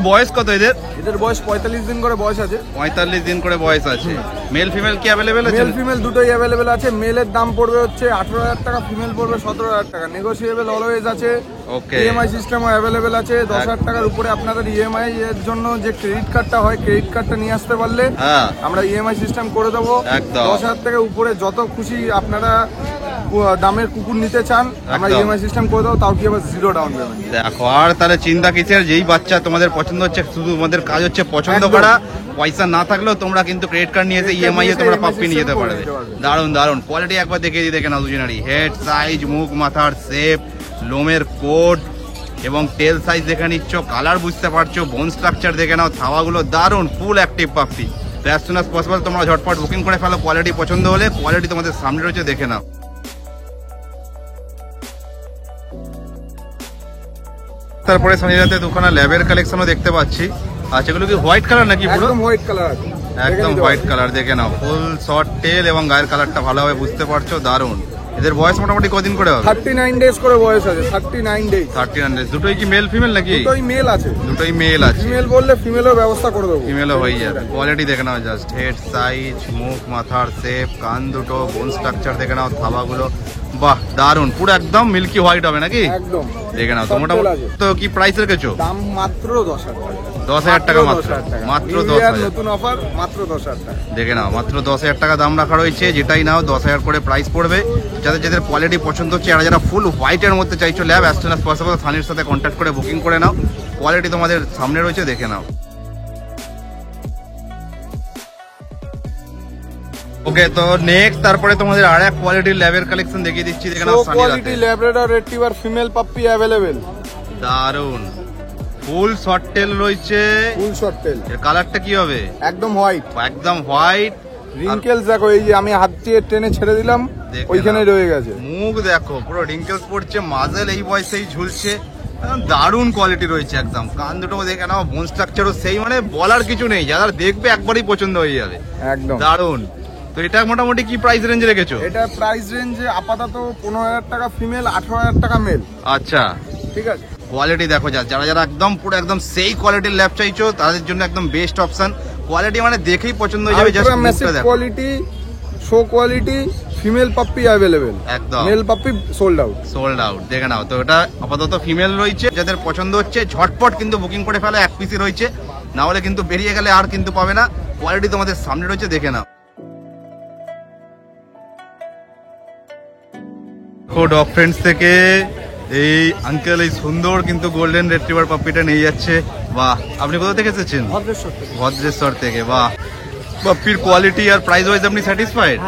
বয়স কত এদের? এদের বয়স 45 দিন করে বয়স আছে। 45 দিন করে বয়স আছে। মেল ফিমেল কি অ্যাভেলেবেল আছে? মেল ফিমেল দুটোই অ্যাভেলেবেল আছে। মেলের দাম পড়বে হচ্ছে 18,000 টাকা, ফিমেল পড়বে 17,000 টাকা। নেগোসিয়েবল অলওয়েজ আছে। ওকে। ইএমআই সিস্টেমও অ্যাভেলেবেল আছে। 10,000 টাকার উপরে আপনাদের ইএমআই এর জন্য যে ক্রেডিট কার্ডটা হয়, ক্রেডিট কার্ডটা নিয়ে আসতে পারলে হ্যাঁ, আমরা ইএমআই সিস্টেম করে দেবো। একদম। 10,000 টাকা উপরে যত খুশি আপনারা দামের কুকুর নিতে চান, আমরা একদম। ইএমআই সিস্টেম করে দেবো, তাও কি আবার 0 ডাউন পেমেন্ট। দেখো, আর তাহলে চিন্তা কিসের? যেই বাচ্চা তোমাদের পছন্দ হচ্ছে, শুধু তোমাদের কাজ হচ্ছে পছন্দ একদম। করা। পয়সা না থাকলেও তোমরা কিন্তু ক্রেডিট কার্ড নিয়ে এসে ইএমআই এ তোমরা পাপ্পি নিয়ে যেতে পারবে। দারুন দারুন কোয়ালিটি একবার দেখে দিই, দেখে নাও দুজনেরই। হেড সাইজ, মুখ মাথার শেপ, লোমের কোট এবং টেল সাইজ দেখে নিচ্ছ, কালার বুঝতে পারছো, বোন স্ট্রাকচার দেখে নাও, থাওয়াগুলো দারুন, full active puppy. As soon as possible তোমরা ঝটপট বুকিং করে ফেলো। কোয়ালিটি পছন্দ হলে কোয়ালিটি তোমাদের সামনে রয়েছে, দেখে নাও। তারপরে শনিরাতে দুখানা ল্যাবের কালেকশনও দেখতে পাচ্ছি। আচ্ছা, এগুলো কি হোয়াইট কালার নাকি পুরো? একদম হোয়াইট কালার আছে। একদম হোয়াইট কালার, দেখে নাও, ফুল শর্ট টেল এবং গায়ের কালারটা ভালোভাবে বুঝতে পারছো, দারুন। এদের বয়স মোটামুটি কদিন করে হবে? 39 ডেজ করে বয়স আছে। 39 ডেজ। 39 দুটোই কি মেল ফিমেল নাকি? দুটোই মেল আছে। দুটোই মেল আছে। ফিমেল বললে ফিমেলের ব্যবস্থা করে দেবো। ফিমেলও হয়ে যাবে। কোয়ালিটি দেখে নাও জাস্ট, হেড সাইজ, মুখ মাথার শেপ, কান দুটো, বোন স্ট্রাকচার দেখে নাও, থাবাগুলো বাহ দারুন, পুরো একদম মিল্কি হোয়াইট হবে নাকি? একদম দেখে নাও। তো সব মোটামুটি আছে। তো কি প্রাইস রেখেছো? দাম মাত্র 10,000 টাকা। 10,000 টাকা মাত্র? মাত্র 10,000। নতুন অফার, মাত্র 10,000 টাকা। দেখে নাও, মাত্র 10,000 টাকা দাম রাখা রয়েছে। যেটাই নাও 10,000 করে প্রাইস পড়বে। যাদের যাদের কোয়ালিটি পছন্দ হচ্ছে, আর যারা ফুল হোয়াইটের মধ্যে চাইছো lab, as soon as possible সানির সাথে কন্ট্যাক্ট করে বুকিং করে নাও। কোয়ালিটি তোমাদের সামনে রয়েছে, দেখে নাও। ওকে, তো নেক্সট তারপরে তোমাদের আর এক কোয়ালিটির ল্যাবের কালেকশন দেখিয়ে দিচ্ছি, দেখে নাও। সানির কোয়ালিটি হাতে Labrador retriever female puppy available. দারুন, ফুল শর্ট টেল রয়েছে। ফুল শর্ট টেল। এর কালারটা কি হবে? একদম হোয়াইট। একদম হোয়াইট। রিঙ্কেলস দেখো, এই যে আমি হাত দিয়ে টেনে ছেড়ে দিলাম, দেখে ওইখানে নাও। রয়ে গেছে। মুখ দেখো, পুরো রিঙ্কেলস পড়ছে। মাজেল এই বয়সেই ঝুলছে। দারুণ কোয়ালিটি রয়েছে একদম। কান দুটো দেখে নাও, বোন স্ট্রাকচারও সেই, মানে বলার কিছু নেই, যারা দেখবে একবারই পছন্দ হয়ে যাবে। একদম দারুণ। তো এটা মোটামুটি কি প্রাইস রেঞ্জে রেখেছো? এটা প্রাইস রেঞ্জ আপাতত 15,000 টাকা ফিমেল, 18,000 টাকা মেল। আচ্ছা, ঠিক আছে। কোয়ালিটি দেখো, যারা যারা একদম পুরো একদম সেই কোয়ালিটির ল্যাব চাইছো তাদের জন্য একদম বেস্ট অপশন। কোয়ালিটি মানে দেখেই পছন্দ হয়ে যাবে। জাস্ট ম্যাসিভ মুখটা দেখো, quality, show quality, female puppy available, একদম male puppy sold out. Sold out দেখে নাও। তো এটা আপাতত ফিমেল রয়েছে, যাদের পছন্দ হচ্ছে ঝটপট কিন্তু বুকিং করে ফেলো, এক পিসি রয়েছে, না হলে কিন্তু বেরিয়ে গেলে আর কিন্তু পাবে না। কোয়ালিটি তোমাদের সামনে রয়েছে, দেখে নাও। ডগ ফ্রেন্ডস থেকে এই আঙ্কেল এই সুন্দর কিন্তু গোল্ডেন রেট্রিভার পাপ্পিটা নিয়ে যাচ্ছে। বাহ, আপনি কোথা থেকে এসেছেন? ভদ্রেশ্বর থেকে। বাহ, পাপ্পির কোয়ালিটি আর প্রাইস ওয়াইজ আপনি স্যাটিসফাইড?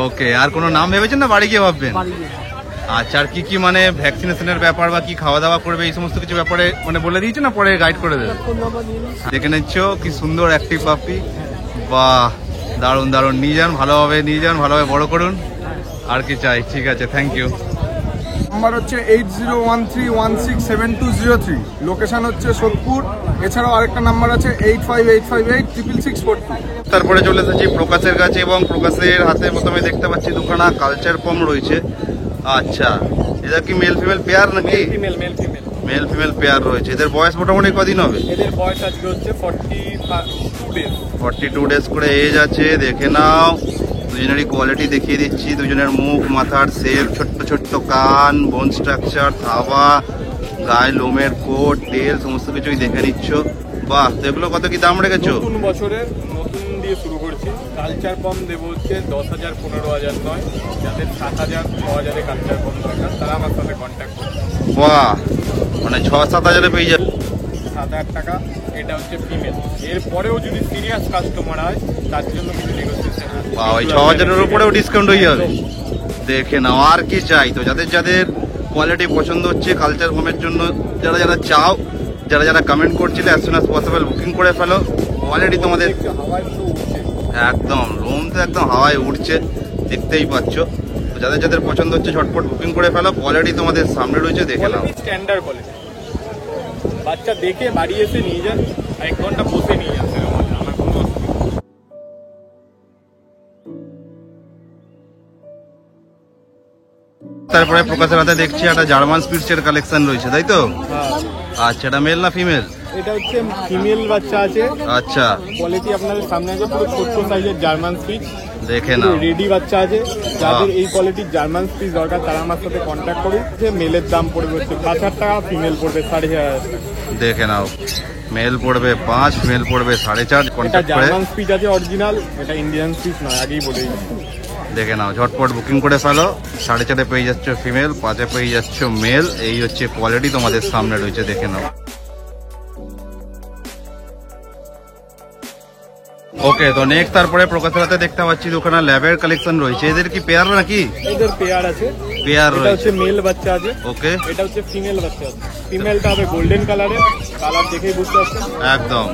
ওকে, আর কোনো নাম ভেবেছেন না বাড়ি গিয়ে ভাববেন? আচ্ছা, আর কি কি মানে ভ্যাকসিনেশনের ব্যাপার বা কি খাওয়া দাওয়া করবে এই সমস্ত কিছু ব্যাপারে মানে বলে দিয়েছে না, পরে গাইড করে দেবে? দেখে নিচ্ছ কি সুন্দর অ্যাক্টিভ পাপ্পি। বাহ, দারুণ দারুণ। নিয়ে যান ভালোভাবে, নিয়ে যান ভালোভাবে, বড় করুন। আর কি চাই? ঠিক আছে, থ্যাংক ইউ। নাম্বার হচ্ছে 8013167203, লোকেশন হচ্ছে সোদপুর। এছাড়াও আরেকটা নাম্বার আছে 8585866642। তারপরে চলে এসেছি প্রকাশের কাছে, এবং প্রকাশের হাতে প্রথমে দেখতে পাচ্ছি দুখানা কালচার পম রয়েছে। আচ্ছা, এটা কি মেল ফিমেল পেয়ার নাকি? মেল ফিমেল পেয়ার রয়েছে। এদের বয়স মোটামুটি কদিন হবে? এদের বয়স আজকে হচ্ছে 42 ডেজ। 42 ডেজ করে এজ আছে। দেখে নাও, দুজনেরই কোয়ালিটি দেখিয়ে দিচ্ছি। দুজনের মুখ, মাথার শেপ, ছোট্ট ছোট্ট কান, বোন স্ট্রাকচার, থাবা, গায়ে লোমের কোট, টেল, সমস্ত কিছুই দেখে নিচ্ছ। বাহ, তো এগুলো কত কি দাম রেখেছো? নতুন বছরের নতুন দিয়ে শুরু করছি। কালচার পম দেবো হচ্ছে 10,000, 15,000 নয়। যাদের 7,000, 6,000 কালচার পম দরকার তারা আমার সাথে কন্ট্যাক্ট করবে। বাহ, মানে 6-7 হাজারে পেয়ে যাবে। 7,000 টাকা। এটা হচ্ছে ফিমেল। এরপরেও যদি সিরিয়াস কাস্টমার হয় তার জন্য কিছু নেগোসিয়েশন আছে। বাহ, ওই 6,000-এর উপরেও ডিসকাউন্ট হয়ে যাবে। দেখে নাও, আর কি চাই? তো যাদের যাদের কোয়ালিটি পছন্দ হচ্ছে কালচার হোমের জন্য, যারা যারা চাও, যারা যারা কমেন্ট করছিলে, as soon as possible booking করে ফেলো। কোয়ালিটি তোমাদের হাওয়ায় তো উঠছে। একদম, রুম তো একদম হাওয়ায় উঠছে, দেখতেই পাচ্ছ। তো যাদের যাদের পছন্দ হচ্ছে ঝটপট বুকিং করে ফেলো। কোয়ালিটি তোমাদের সামনে রয়েছে, দেখে নাও। Quality standard quality. বাচ্চা দেখে বাড়ি এসে নিয়ে যান, 1 ঘন্টা বসে নিয়ে যান, আমার কোনো অসুবিধা নেই। তারপরে প্রকাশের হাতে দেখছি একটা জার্মান স্পিটসের কালেকশন রয়েছে, তাই তো? আচ্ছা, এটা মেল না ফিমেল? এটা হচ্ছে ফিমেল বাচ্চা আছে। আচ্ছা, কোয়ালিটি আপনাদের সামনে আছে, পুরো ছোট্ট সাইজের জার্মান স্পিচ। দেখে নাও। রেডি বাচ্চা আছে। যাদের এই কোয়ালিটির জার্মান স্পিচ দরকার তারা আমার সাথে কন্ট্যাক্ট করুন। মেলের দাম পড়বে হচ্ছে 5,000 টাকা, ফিমেল পড়বে 4,500 টাকা। দেখে নাও, মেল পড়বে 5, ফিমেল পড়বে 4.5। এটা কন্ট্যাক্ট করে জার্মান স্পিচ আছে অরিজিনাল, এটা ইন্ডিয়ান স্পিচ নয়, আগেই বলে দিচ্ছি। দেখে নাও, ঝটপট বুকিং করে ফেলো। 4.5 পেয়ে যাচ্ছ ফিমেল, 5 পেয়ে যাচ্ছ মেল। এই হচ্ছে কোয়ালিটি তোমাদের সামনে রয়েছে, দেখে নাও। ওকে, তো নেক্সট তারপরে প্রকাশের হাতে দেখতে পাচ্ছি দুখানা ল্যাবের কালেকশন রয়েছে। এদের কি পেয়ার নাকি? এদের পেয়ার আছে। পেয়ার এটা রয়েছে। হচ্ছে মেল বাচ্চা আছে। ওকে, এটা হচ্ছে ফিমেল বাচ্চা আছে। ফিমেলটা হবে গোল্ডেন কালারের, কালার দেখেই বুঝতে পারছেন। একদম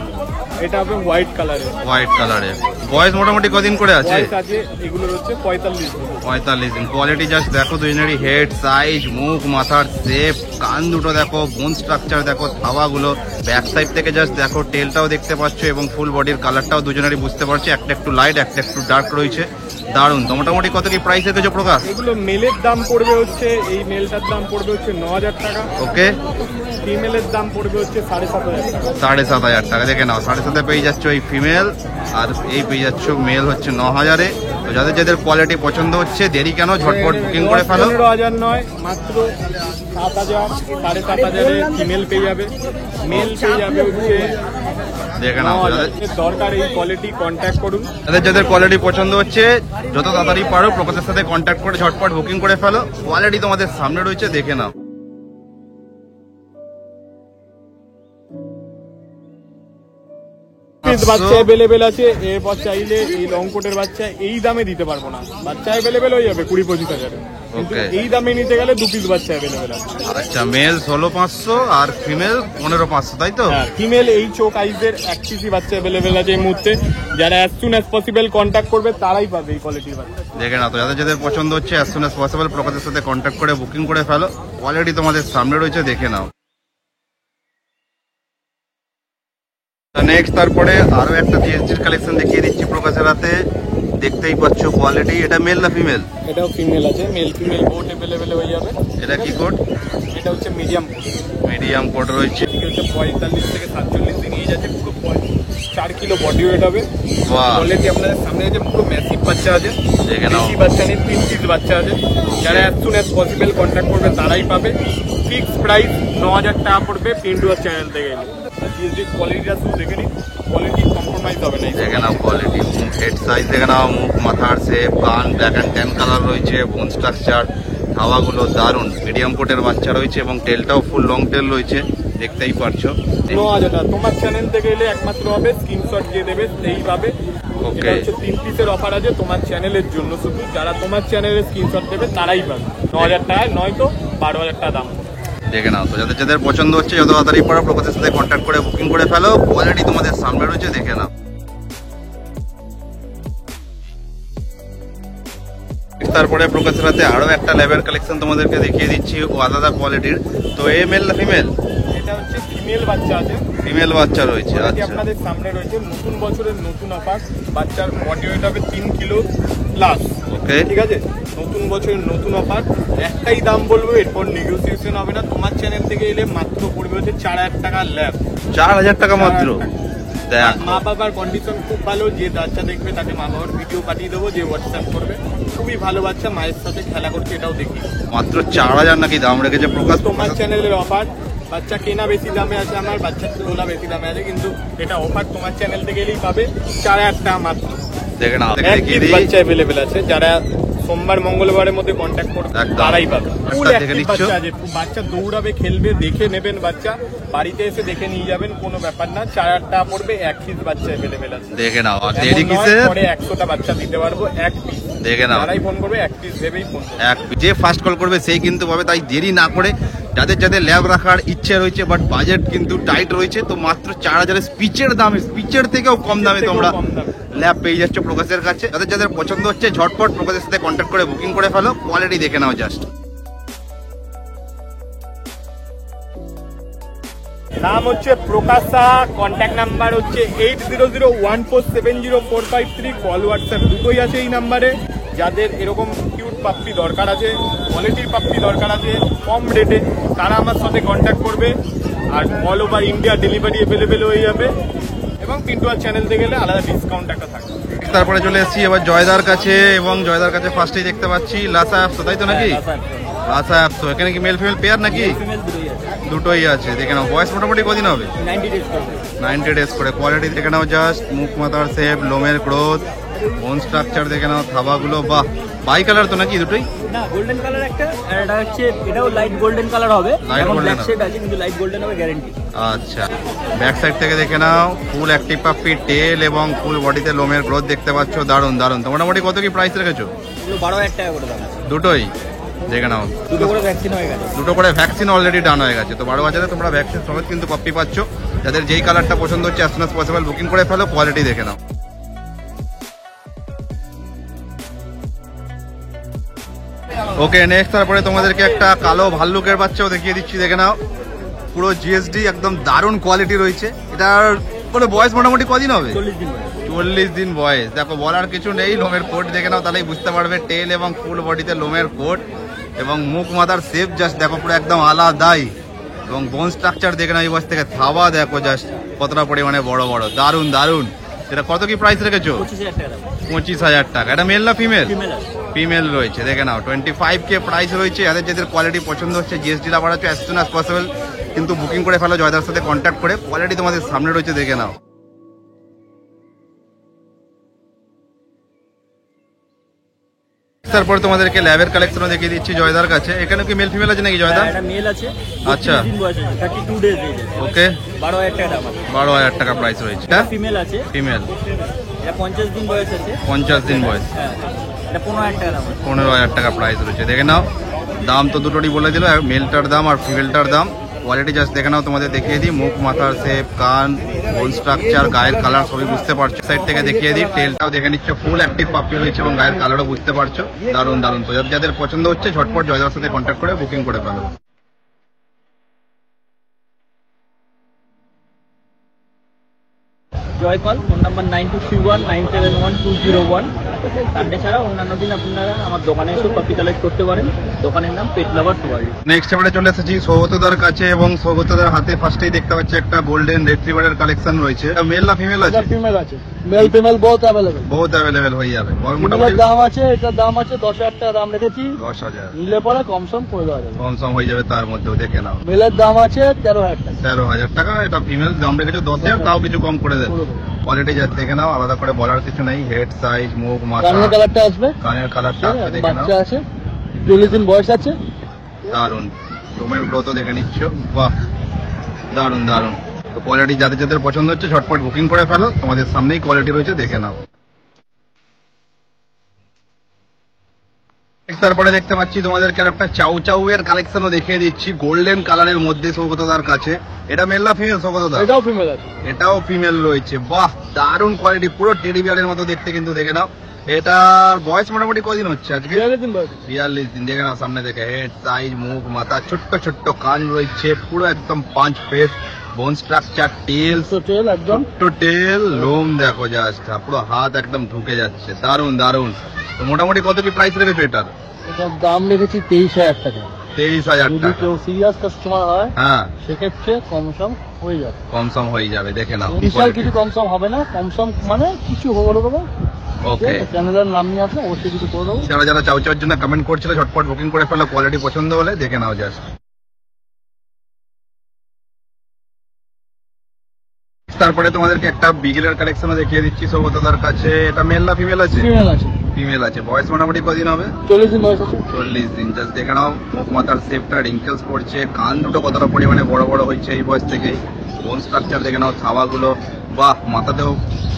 এটা হবে হোয়াইট কালারের। হোয়াইট কালারের। বয়স মোটামুটি কদিন করে আছে? বয়স আছে এগুলোর হচ্ছে 45 দিন। 45 দিন। কোয়ালিটি জাস্ট দেখো, দুজনেরই হেড, সাইজ, মুখ, মাথার শেপ, কান দুটো দেখো, বোন স্ট্রাকচার দেখো, থাবাগুলো, ব্যাক সাইড থেকে জাস্ট দেখো, টেলটাও দেখতে পাচ্ছ, এবং ফুল বডির কালারটাও দুজনেরই বুঝতে পারছো। একটা একটু লাইট, একটা একটু ডার্ক রয়েছে। দারুণ। তো মোটামুটি কত কি প্রাইস রেখেছো প্রকাশ? এগুলো মেলের দাম পড়বে হচ্ছে, এই মেলটার দাম পড়বে হচ্ছে 9,000 টাকা। ওকে, ফিমেলের দাম পড়বে হচ্ছে 7,500 টাকা। 7,500 টাকা। দেখে নাও, 7,500 পেয়ে যাচ্ছ এই ফিমেল, আর এই পেয়ে যাচ্ছ মেল হচ্ছে 9,000-এ। তো যাদের যাদের কোয়ালিটি পছন্দ হচ্ছে, দেরি কেন, ঝটপট বুকিং করে ফেলো। 15,000 নয়, মাত্র 7,000, 7,500-এ ফিমেল পেয়ে যাবে। মেল পেয়ে যাবে হচ্ছে দেখে নাও, 9,000। দরকার এই কোয়ালিটি কন্ট্যাক্ট করুন। যাদের যাদের কোয়ালিটি পছন্দ হচ্ছে, যত তাড়াতাড়ি পারো প্রকাশের সাথে কন্ট্যাক্ট করে ঝটপট বুকিং করে ফেলো। কোয়ালিটি তোমাদের সামনে রয়েছে, দেখে নাও। বাচ্চা অ্যাভেলেবেল আছে। এরপর চাইলে এই লং কোটের বাচ্চা এই দামে দিতে পারবো না। বাচ্চা অ্যাভেলেবেল হয়ে যাবে 20-25 হাজারে, কিন্তু Okay. এই দামে নিতে গেলে 2 পিস বাচ্চা অ্যাভেলেবেল আছে। আচ্ছা, মেল 16,500 আর ফিমেল 15,500, তাই তো? হ্যাঁ, ফিমেল এই চোখ আইজের 1 পিসই বাচ্চা অ্যাভেলেবেল আছে এই মুহূর্তে। যারা as soon as possible contact করবে তারাই পাবে এই কোয়ালিটির বাচ্চা। দেখে নাও, তো যাদের যাদের পছন্দ হচ্ছে অ্যাজ সুন অ্যাজ পসিবল প্রকাশের সাথে কন্ট্যাক্ট করে বুকিং করে ফেলো। কোয়ালিটি তোমাদের সামনে রয়েছে, দেখে নাও। নেক্সট তারপরে আরো একটা জিএসডির কালেকশন দেখিয়ে দিচ্ছি প্রকাশের হাতে। দেখতেই পাচ্ছ কোয়ালিটি। এটা মেল না ফিমেল? এটাও ফিমেল আছে, মেল ফিমেল বোট অ্যাভেলেবেল হয়ে যাবে। এটা কি কোড? এটা হচ্ছে মিডিয়াম মিডিয়াম কোড রয়েছে। এদিকে হচ্ছে 45 থেকে 47 দিন নিয়ে যাচ্ছে, পুরো 4 কিলো বডি ওয়েট হবে। বাহ, অলরেডি আপনাদের সামনে যে পুরো ম্যাসিভ বাচ্চা আছে, দেখে নাও। বেশি বাচ্চা নেই, 3 পিস বাচ্চা আছে। যারা as soon as possible contact করবে তারাই পাবে। ফিক্স প্রাইস 9000 টাকা পড়বে পিন্টুয়ার চ্যানেল থেকে। জিএসডি কোয়ালিটিটা শুধু দেখে নিন, কোয়ালিটি কম্প্রোমাইজ হবে না। দেখে নাও কোয়ালিটি, হেড সাইজ দেখে নাও, মুখ, মাথার শেপ, কান, ব্ল্যাক অ্যান্ড ট্যান কালার রয়েছে, বোন স্ট্রাকচার, হাওয়াগুলো দারুণ। মিডিয়াম কোটের বাচ্চা রয়েছে এবং টেলটাও ফুল লং টেল রয়েছে, দেখতেই পারছো। 9000 টাকা তোমার চ্যানেল থেকে এলে একমাত্র হবে স্ক্রিনশট দিয়ে দেবে, সেই পাবে। ওকে, এটা হচ্ছে 3 পিসের অফার আছে তোমার চ্যানেলের জন্য, শুধু যারা তোমার চ্যানেলের স্ক্রিনশট দেবে তারাই পাবে। 9000 টাকায়, নয়তো 12000 টাকা দাম। দেখে নাও। তো যাদের যাদের পছন্দ হচ্ছে যত তাড়াতাড়ি পারো প্রকাশের সাথে কন্ট্যাক্ট করে বুকিং করে ফেলো। কোয়ালিটি তোমাদের সামনে রয়েছে, দেখে নাও। তারপরে প্রকাশের হাতে আরো একটা ল্যাবের কালেকশন তোমাদেরকে দেখিয়ে দিচ্ছি, ও আলাদা কোয়ালিটির। তো এ মেল না ফিমেল? এটা হচ্ছে ফিমেল বাচ্চা আছে, ফিমেল বাচ্চা রয়েছে। আচ্ছা, আপনাদের সামনে রয়েছে নতুন বছরের নতুন অফার। বাচ্চার বডি ওয়েট হবে 3 কিলো প্লাস। ওকে, ঠিক আছে, নতুন বছরের নতুন অফার, একটাই দাম বলবো, এরপর নেগোসিয়েশন হবে না। তোমার চ্যানেল থেকে এলে মাত্র পড়বে হচ্ছে 4000 টাকা ল্যাব। 4000 টাকা মাত্র। দেখ, মা বাবার কন্ডিশন খুব ভালো, যে বাচ্চা দেখবে তাকে মা বাবার ভিডিও পাঠিয়ে দেবো, যে হোয়াটসঅ্যাপ করবে। খুবই ভালো বাচ্চা, মায়ের সাথে খেলা করছে, এটাও দেখি। মাত্র 4000 নাকি দাম রেখেছে প্রকাশ? তোমার চ্যানেলের অফার, বাচ্চা কেনা বেশি দামে আছে, আমার বাচ্চা তোলা বেশি দামে আছে, কিন্তু এটা অফার তোমার চ্যানেল থেকে এলেই পাবে 4000 টাকা মাত্র। দেখে নাও, এক দেখিয়ে পিস দিই। বাচ্চা অ্যাভেলেবেল আছে, যারা সোমবার মঙ্গলবারের মধ্যে কন্ট্যাক্ট করবে একদম। তারাই পাবে। ফুল দেখে অ্যাক্টিভ নিচ্ছ? বাচ্চা আছে, বাচ্চা দৌড়াবে, খেলবে, দেখে নেবেন বাচ্চা, বাড়িতে এসে দেখে নিয়ে যাবেন, কোনো ব্যাপার না। 4000 টাকা পড়বে, এক পিস বাচ্চা অ্যাভেলেবেল আছে। দেখে নাও। আর এমন দেরি নয়, কিসের? পরে 100টা বাচ্চা দিতে পারবো, এক পিস। দেখে নাও, যারাই ফোন করবে এক পিস ভেবেই ফোন করবে। যে ফার্স্ট কল করবে সেই কিন্তু পাবে। তাই দেরি না করে যাদের যাদের ল্যাব রাখার ইচ্ছে রয়েছে বাট বাজেট কিন্তু টাইট রয়েছে, তো মাত্র 4000 স্পিচের দামে, স্পিচের থেকেও কম দামে তোমরা কম দামে ল্যাব পেয়ে যাচ্ছ প্রকাশের কাছে। যাদের যাদের পছন্দ হচ্ছে ঝটপট প্রকাশের সাথে কন্ট্যাক্ট করে বুকিং করে ফেলো। কোয়ালিটি দেখে নাও জাস্ট। নাম হচ্ছে প্রকাশ সাহা, কন্ট্যাক্ট নাম্বার হচ্ছে 8001470453। কল হোয়াটসঅ্যাপ দুটোই আছে এই নাম্বারে। যাদের এরকম কিউট পাপ্পি দরকার আছে, কোয়ালিটির পাপ্পি দরকার আছে কম রেটে, তারা আমার সাথে কন্ট্যাক্ট করবে। আর all over India delivery available হয়ে যাবে, এবং পিন্টুয়ার চ্যানেল থেকে গেলে আলাদা ডিসকাউন্ট একটা থাকবে। তারপরে চলে এসেছি এবার জয়দার কাছে, এবং জয়দার কাছে ফার্স্টেই দেখতে পাচ্ছি লাসা অ্যাপস, তাই তো নাকি? লাসা অ্যাপস, এখানে কি মেল ফিমেল পেয়ার নাকি? ফিমেল দুটোই আছে, দুটোই আছে। দেখে নাও, বয়স মোটামুটি কদিন হবে? 90 ডেজ করবে। 90 ডেজ করে। কোয়ালিটি দেখে নাও জাস্ট, মুখ মাথার শেপ, লোমের গ্রোথ, বোন স্ট্রাকচার দেখে নাও, থাবাগুলো, বাহ। বাই কালার তো নাকি দুটোই? না, গোল্ডেন কালার একটা, আর এটা হচ্ছে এটাও লাইট গোল্ডেন কালার হবে। Light এখন golden ব্ল্যাক হবে। শেড আছে, কিন্তু লাইট গোল্ডেন হবে গ্যারান্টি। আচ্ছা, ব্যাক সাইড থেকে দেখে নাও, ফুল অ্যাক্টিভ পাপ্পি, টেল এবং ফুল বডিতে লোমের গ্রোথ দেখতে পাচ্ছ, দারুণ দারুণ। তো মোটামুটি কত কি প্রাইস রেখেছো? এগুলো 12000 টাকা করে দাম আছে। দুটোই দেখে নাও, দুটো করে ভ্যাকসিন হয়ে গেছে। দুটো করে ভ্যাকসিন অলরেডি ডান হয়ে গেছে। তো 12,000-এ তোমরা ভ্যাকসিন সমেত কিন্তু পাপ্পি পাচ্ছ। যাদের যেই কালারটা পছন্দ হচ্ছে as soon as possible booking করে ফেলো। কোয়ালিটি দেখে নাও। ওকে, নেক্সট তারপরে তোমাদেরকে একটা কালো ভাল্লুকের বাচ্চাও দেখিয়ে দিচ্ছি, দেখে নাও। পুরো জিএসডি, একদম দারুণ কোয়ালিটি রয়েছে। এটার কোনো বয়স মোটামুটি কদিন হবে? 40 দিন বয়স। 40 দিন বয়স। দেখো, বলার কিছু নেই, লোমের কোট দেখে নাও, তাহলেই বুঝতে পারবে। টেল এবং ফুল বডিতে লোমের কোট, এবং মুখ মাথার শেপ জাস্ট দেখো পুরো একদম আলাদাই। এবং বোন স্ট্রাকচার দেখে নাও এই বয়স থেকে, থাবা দেখো জাস্ট কতটা পরিমাণে বড় বড়, দারুণ দারুণ। এটা কত কি প্রাইস রেখেছো? 25000 টাকা দাম। 25000 টাকা। এটা মেল না ফিমেল? ফিমেল আছে। ফিমেল রয়েছে, দেখে নাও। 25K প্রাইস রয়েছে। যাদের যাদের কোয়ালিটি পছন্দ হচ্ছে জিএসডি টা বাড়াচ্ছে অ্যাজ সুন অ্যাজ পসিবল কিন্তু বুকিং করে ফেলো জয়দার সাথে কন্ট্যাক্ট করে। কোয়ালিটি তোমাদের সামনে রয়েছে, দেখে নাও। তারপরে তোমাদেরকে ল্যাবের কালেকশনও দেখিয়ে দিচ্ছি জয়দার কাছে। এখানে কি মেল ফিমেল আছে নাকি জয়দা? এটা মেল আছে। আচ্ছা। 32 দিন বয়স আছে, 32 ডেজ এজ আছে। ওকে, 12000 টাকা দাম আছে। 12000 টাকা প্রাইস রয়েছে। এটা ফিমেল আছে, ফিমেল, এটা 50 দিন বয়স আছে। 50 দিন বয়স। হ্যাঁ, এটা 15000 টাকা দাম আছে। 15000 টাকা প্রাইস রয়েছে, দেখে নাও। দাম তো দুটোরই বলে দিল, মেলটার দাম আর ফিমেলটার দাম। কোয়ালিটি জাস্ট দেখে নাও, তোমাদের দেখিয়ে দিই। মুখ মাথার শেপ, কান, বোন স্ট্রাকচার, গায়ের কালার সবই বুঝতে পারছো। সাইড থেকে দেখিয়ে দিই, টেলটাও দেখে নিচ্ছ, ফুল অ্যাক্টিভ পাপ্পি রয়েছে এবং গায়ের কালারও বুঝতে পারছো, দারুণ দারুণ। তো যাদের পছন্দ হচ্ছে ঝটপট জয়দার সাথে কন্ট্যাক্ট করে বুকিং করে ফেলো। Joypal, phone number 9231971201। সানডে ছাড়া অন্যান্য দিন আপনারা আমার দোকানে এসে কপি কালেক্ট করতে পারেন। দোকানের নাম পেট লাভার্স ওয়ার্ল্ড। নেক্সট আমরা চলে এসেছি সৌগতদার কাছে এবং সৌগতদার হাতে ফার্স্টেই দেখতে পাচ্ছি একটা গোল্ডেন রিট্রিভারের কালেকশন রয়েছে। মেল না ফিমেল আছে? ফিমেল আছে, মেল ফিমেল বহুত অ্যাভেলেবল। বহুত অ্যাভেলেবেল হয়ে যাবে। মোটামুটি দাম আছে, এটার দাম আছে 10,000 টাকা দাম রেখেছি। 10,000 নিলে পরে কম সম করে দেওয়া যাবে। কম সম হয়ে যাবে, তার মধ্যেও দেখে নাও। মেলের দাম আছে 13,000 টাকা। 13,000 টাকা। এটা ফিমেল দাম রেখেছো 10,000, তাও কিছু কম করে দেবে। কোয়ালিটি যা দেখে নাও, আলাদা করে বলার কিছু নেই। হেড সাইজ, মুখ, মাথা, কানের কালারটা আসবে, কানের কালারটা দেখে নাও। বাচ্চা আছে, 40 দিন বয়স আছে। দারুন, রুমের গ্রোথও দেখে নিচ্ছ। বাহ, দারুন দারুন। তো কোয়ালিটি যাদের যাদের পছন্দ হচ্ছে ঝটপট বুকিং করে ফেলো, তোমাদের সামনেই কোয়ালিটি রয়েছে, দেখে নাও। তারপরে দেখতে পাচ্ছি তোমাদেরকে একটা চাউ চাউ এর কালেকশনও দেখিয়ে দিচ্ছি গোল্ডেন কালারের মধ্যে সৌগতদার কাছে। এটা মেল না ফিমেল সৌগতদা? এটাও ফিমেল আছে। এটাও ফিমেল রয়েছে। বাহ, দারুন কোয়ালিটি, পুরো টেডি বিয়ারের মতো দেখতে কিন্তু, দেখে নাও। এটার বয়স মোটামুটি কদিন হচ্ছে আজকে? 42 দিন। দেখে নাও সামনে থেকে, হেড সাইজ, মুখ, মাথা, ছোট্ট ছোট্ট কান রয়েছে, পুরো একদম পাঁচ ফেস, বোন স্ট্রাকচার, টেল, একদম টেল, লোম দেখো জাস্ট, পুরো হাত একদম ঢুকে যাচ্ছে। দারুন দারুন। তো মোটামুটি কত কি প্রাইস রেখেছো এটার? এটার দাম রেখেছি 23,000 টাকা। 23,000 যদি টাকা। কেউ সিরিয়াস কাস্টমার হয়, হ্যাঁ, সেক্ষেত্রে কম সম হয়ে যাবে। কম সম হয়ে যাবে, দেখে নাও। বিশাল কিছু কম সম হবে না, কম সম মানে কিছু করে দেবো। ওকে, চ্যানেলের নাম নিয়ে আসলে অবশ্যই কিছু করে দেবো। যারা যারা চাউ চাউর জন্য কমেন্ট করছিল ঝটপট বুকিং করে ফেলো, কোয়ালিটি পছন্দ হলে দেখে নাও জাস্ট। তারপরে তোমাদেরকে একটা বিগেলের কালেকশনও দেখিয়ে দিচ্ছি সৌগতদার কাছে। এটা মেল না ফিমেল আছে? ফিমেল আছে। ফিমেল আছে। বয়স মোটামুটি কদিন হবে? 40 দিন বয়স আছে। 40 দিন। জাস্ট দেখে নাও, মাথার শেপটা, রিঙ্কেলস পড়ছে, কান দুটো কতটা পরিমাণে বড় বড় হয়েছে এই বয়স থেকেই। বোন স্ট্রাকচার দেখে নাও, ছাওয়াগুলো, বাহ, মাথাতেও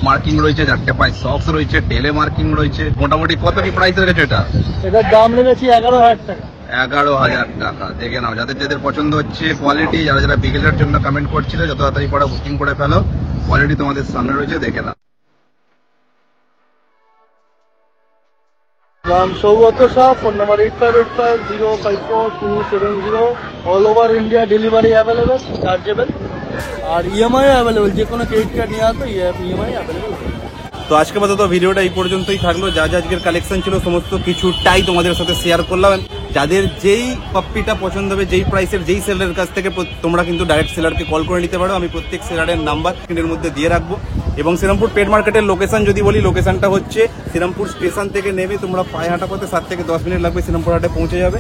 মার্কিং রয়েছে, 4টে পায়ে সক্স রয়েছে, টেলে মার্কিং রয়েছে। মোটামুটি কত কি প্রাইস রেখেছো এটা? এটার দাম রেখেছি 11,000 টাকা। 11,000 টাকা। দেখে নাও, যাদের যাদের পছন্দ হচ্ছে কোয়ালিটি, যারা যারা বিকেলের জন্য কমেন্ট করছিল, যত তাড়াতাড়ি পরে বুকিং করে ফেলো, কোয়ালিটি তোমাদের সামনে রয়েছে, দেখে নাও। নাম Saugata Shah, phone number 8585054270। All over India delivery available, chargeable, আর ইএমআই অ্যাভেলেবেল। যে কোনো ক্রেডিট কার্ড নিয়ে আসবে, ইএমআই অ্যাভেলেবেল। তো আজকে পর্যন্ত ভিডিওটা এই পর্যন্তই থাকলো। যা যা আজকের কালেকশন ছিল সমস্ত কিছুটাই তোমাদের সাথে শেয়ার করলাম। যাদের যেই পাপ্পিটা পছন্দ হবে, যেই প্রাইসের, যেই সেলারের কাছ থেকে, তোমরা কিন্তু ডাইরেক্ট সেলারকে কল করে নিতে পারো। আমি প্রত্যেক সেলারের নাম্বার স্ক্রিনের মধ্যে দিয়ে রাখবো। এবং শ্রীরামপুর পেট মার্কেটের লোকেশন যদি বলি, লোকেশনটা হচ্ছে শ্রীরামপুর স্টেশন থেকে নেমে তোমরা পায়ে হাঁটা পথে 7 থেকে 10 মিনিট লাগবে, শ্রীরামপুর হাটে পৌঁছে যাবে।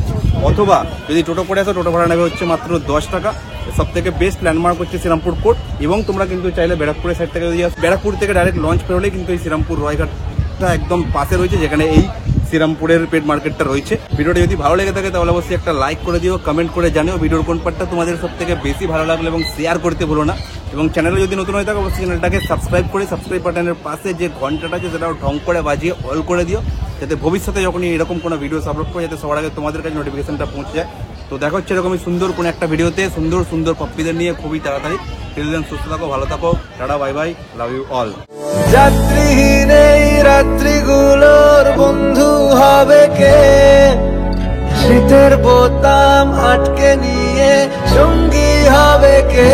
অথবা যদি টোটো করে আসো, টোটো ভাড়া নেবে হচ্ছে মাত্র 10 টাকা। সব থেকে বেস্ট ল্যান্ডমার্ক হচ্ছে শ্রীরামপুর কোর্ট। এবং তোমরা কিন্তু চাইলে ব্যারাকপুরের সাইড থেকে যদি আসো, ব্যারাকপুর থেকে ডাইরেক্ট লঞ্চ পেরোলে কিন্তু এই শ্রীরামপুর রয়ঘাটটা একদম পাশে রয়েছে, যেখানে এই শ্রীরামপুরের পেট মার্কেটটা রয়েছে। ভিডিওটা যদি ভালো লেগে থাকে তাহলে অবশ্যই একটা লাইক করে দিও, কমেন্ট করে জানিও ভিডিওর কোন পার্টটা তোমাদের সব থেকে বেশি ভালো লাগলো, এবং শেয়ার করতে ভুলো না। এবং চ্যানেলে যদি নতুন হয়ে থাকে অবশ্যই চ্যানেলটাকে সাবস্ক্রাইব করে সাবস্ক্রাইব বাটনের পাশে যে ঘন্টাটা আছে সেটাও ঢং করে বাজিয়ে অল করে দিও, যাতে ভবিষ্যতে যখনই এরকম কোনো ভিডিও আপলোড করে যাতে সবার আগে তোমাদের কাছে নোটিফিকেশনটা পৌঁছে যায়। তো দেখা হচ্ছে এরকমই সুন্দর কোনো একটা ভিডিওতে, সুন্দর সুন্দর পাপ্পিদের নিয়ে খুবই তাড়াতাড়ি। টিল সুস্থ থাকো, ভালো থাকো, tata, bye bye, love you all. যাত্রীহীন এই রাত্রিগুলোর বন্ধু হবে কে? শীতের বোতাম আটকে নিয়ে সঙ্গী হবে কে?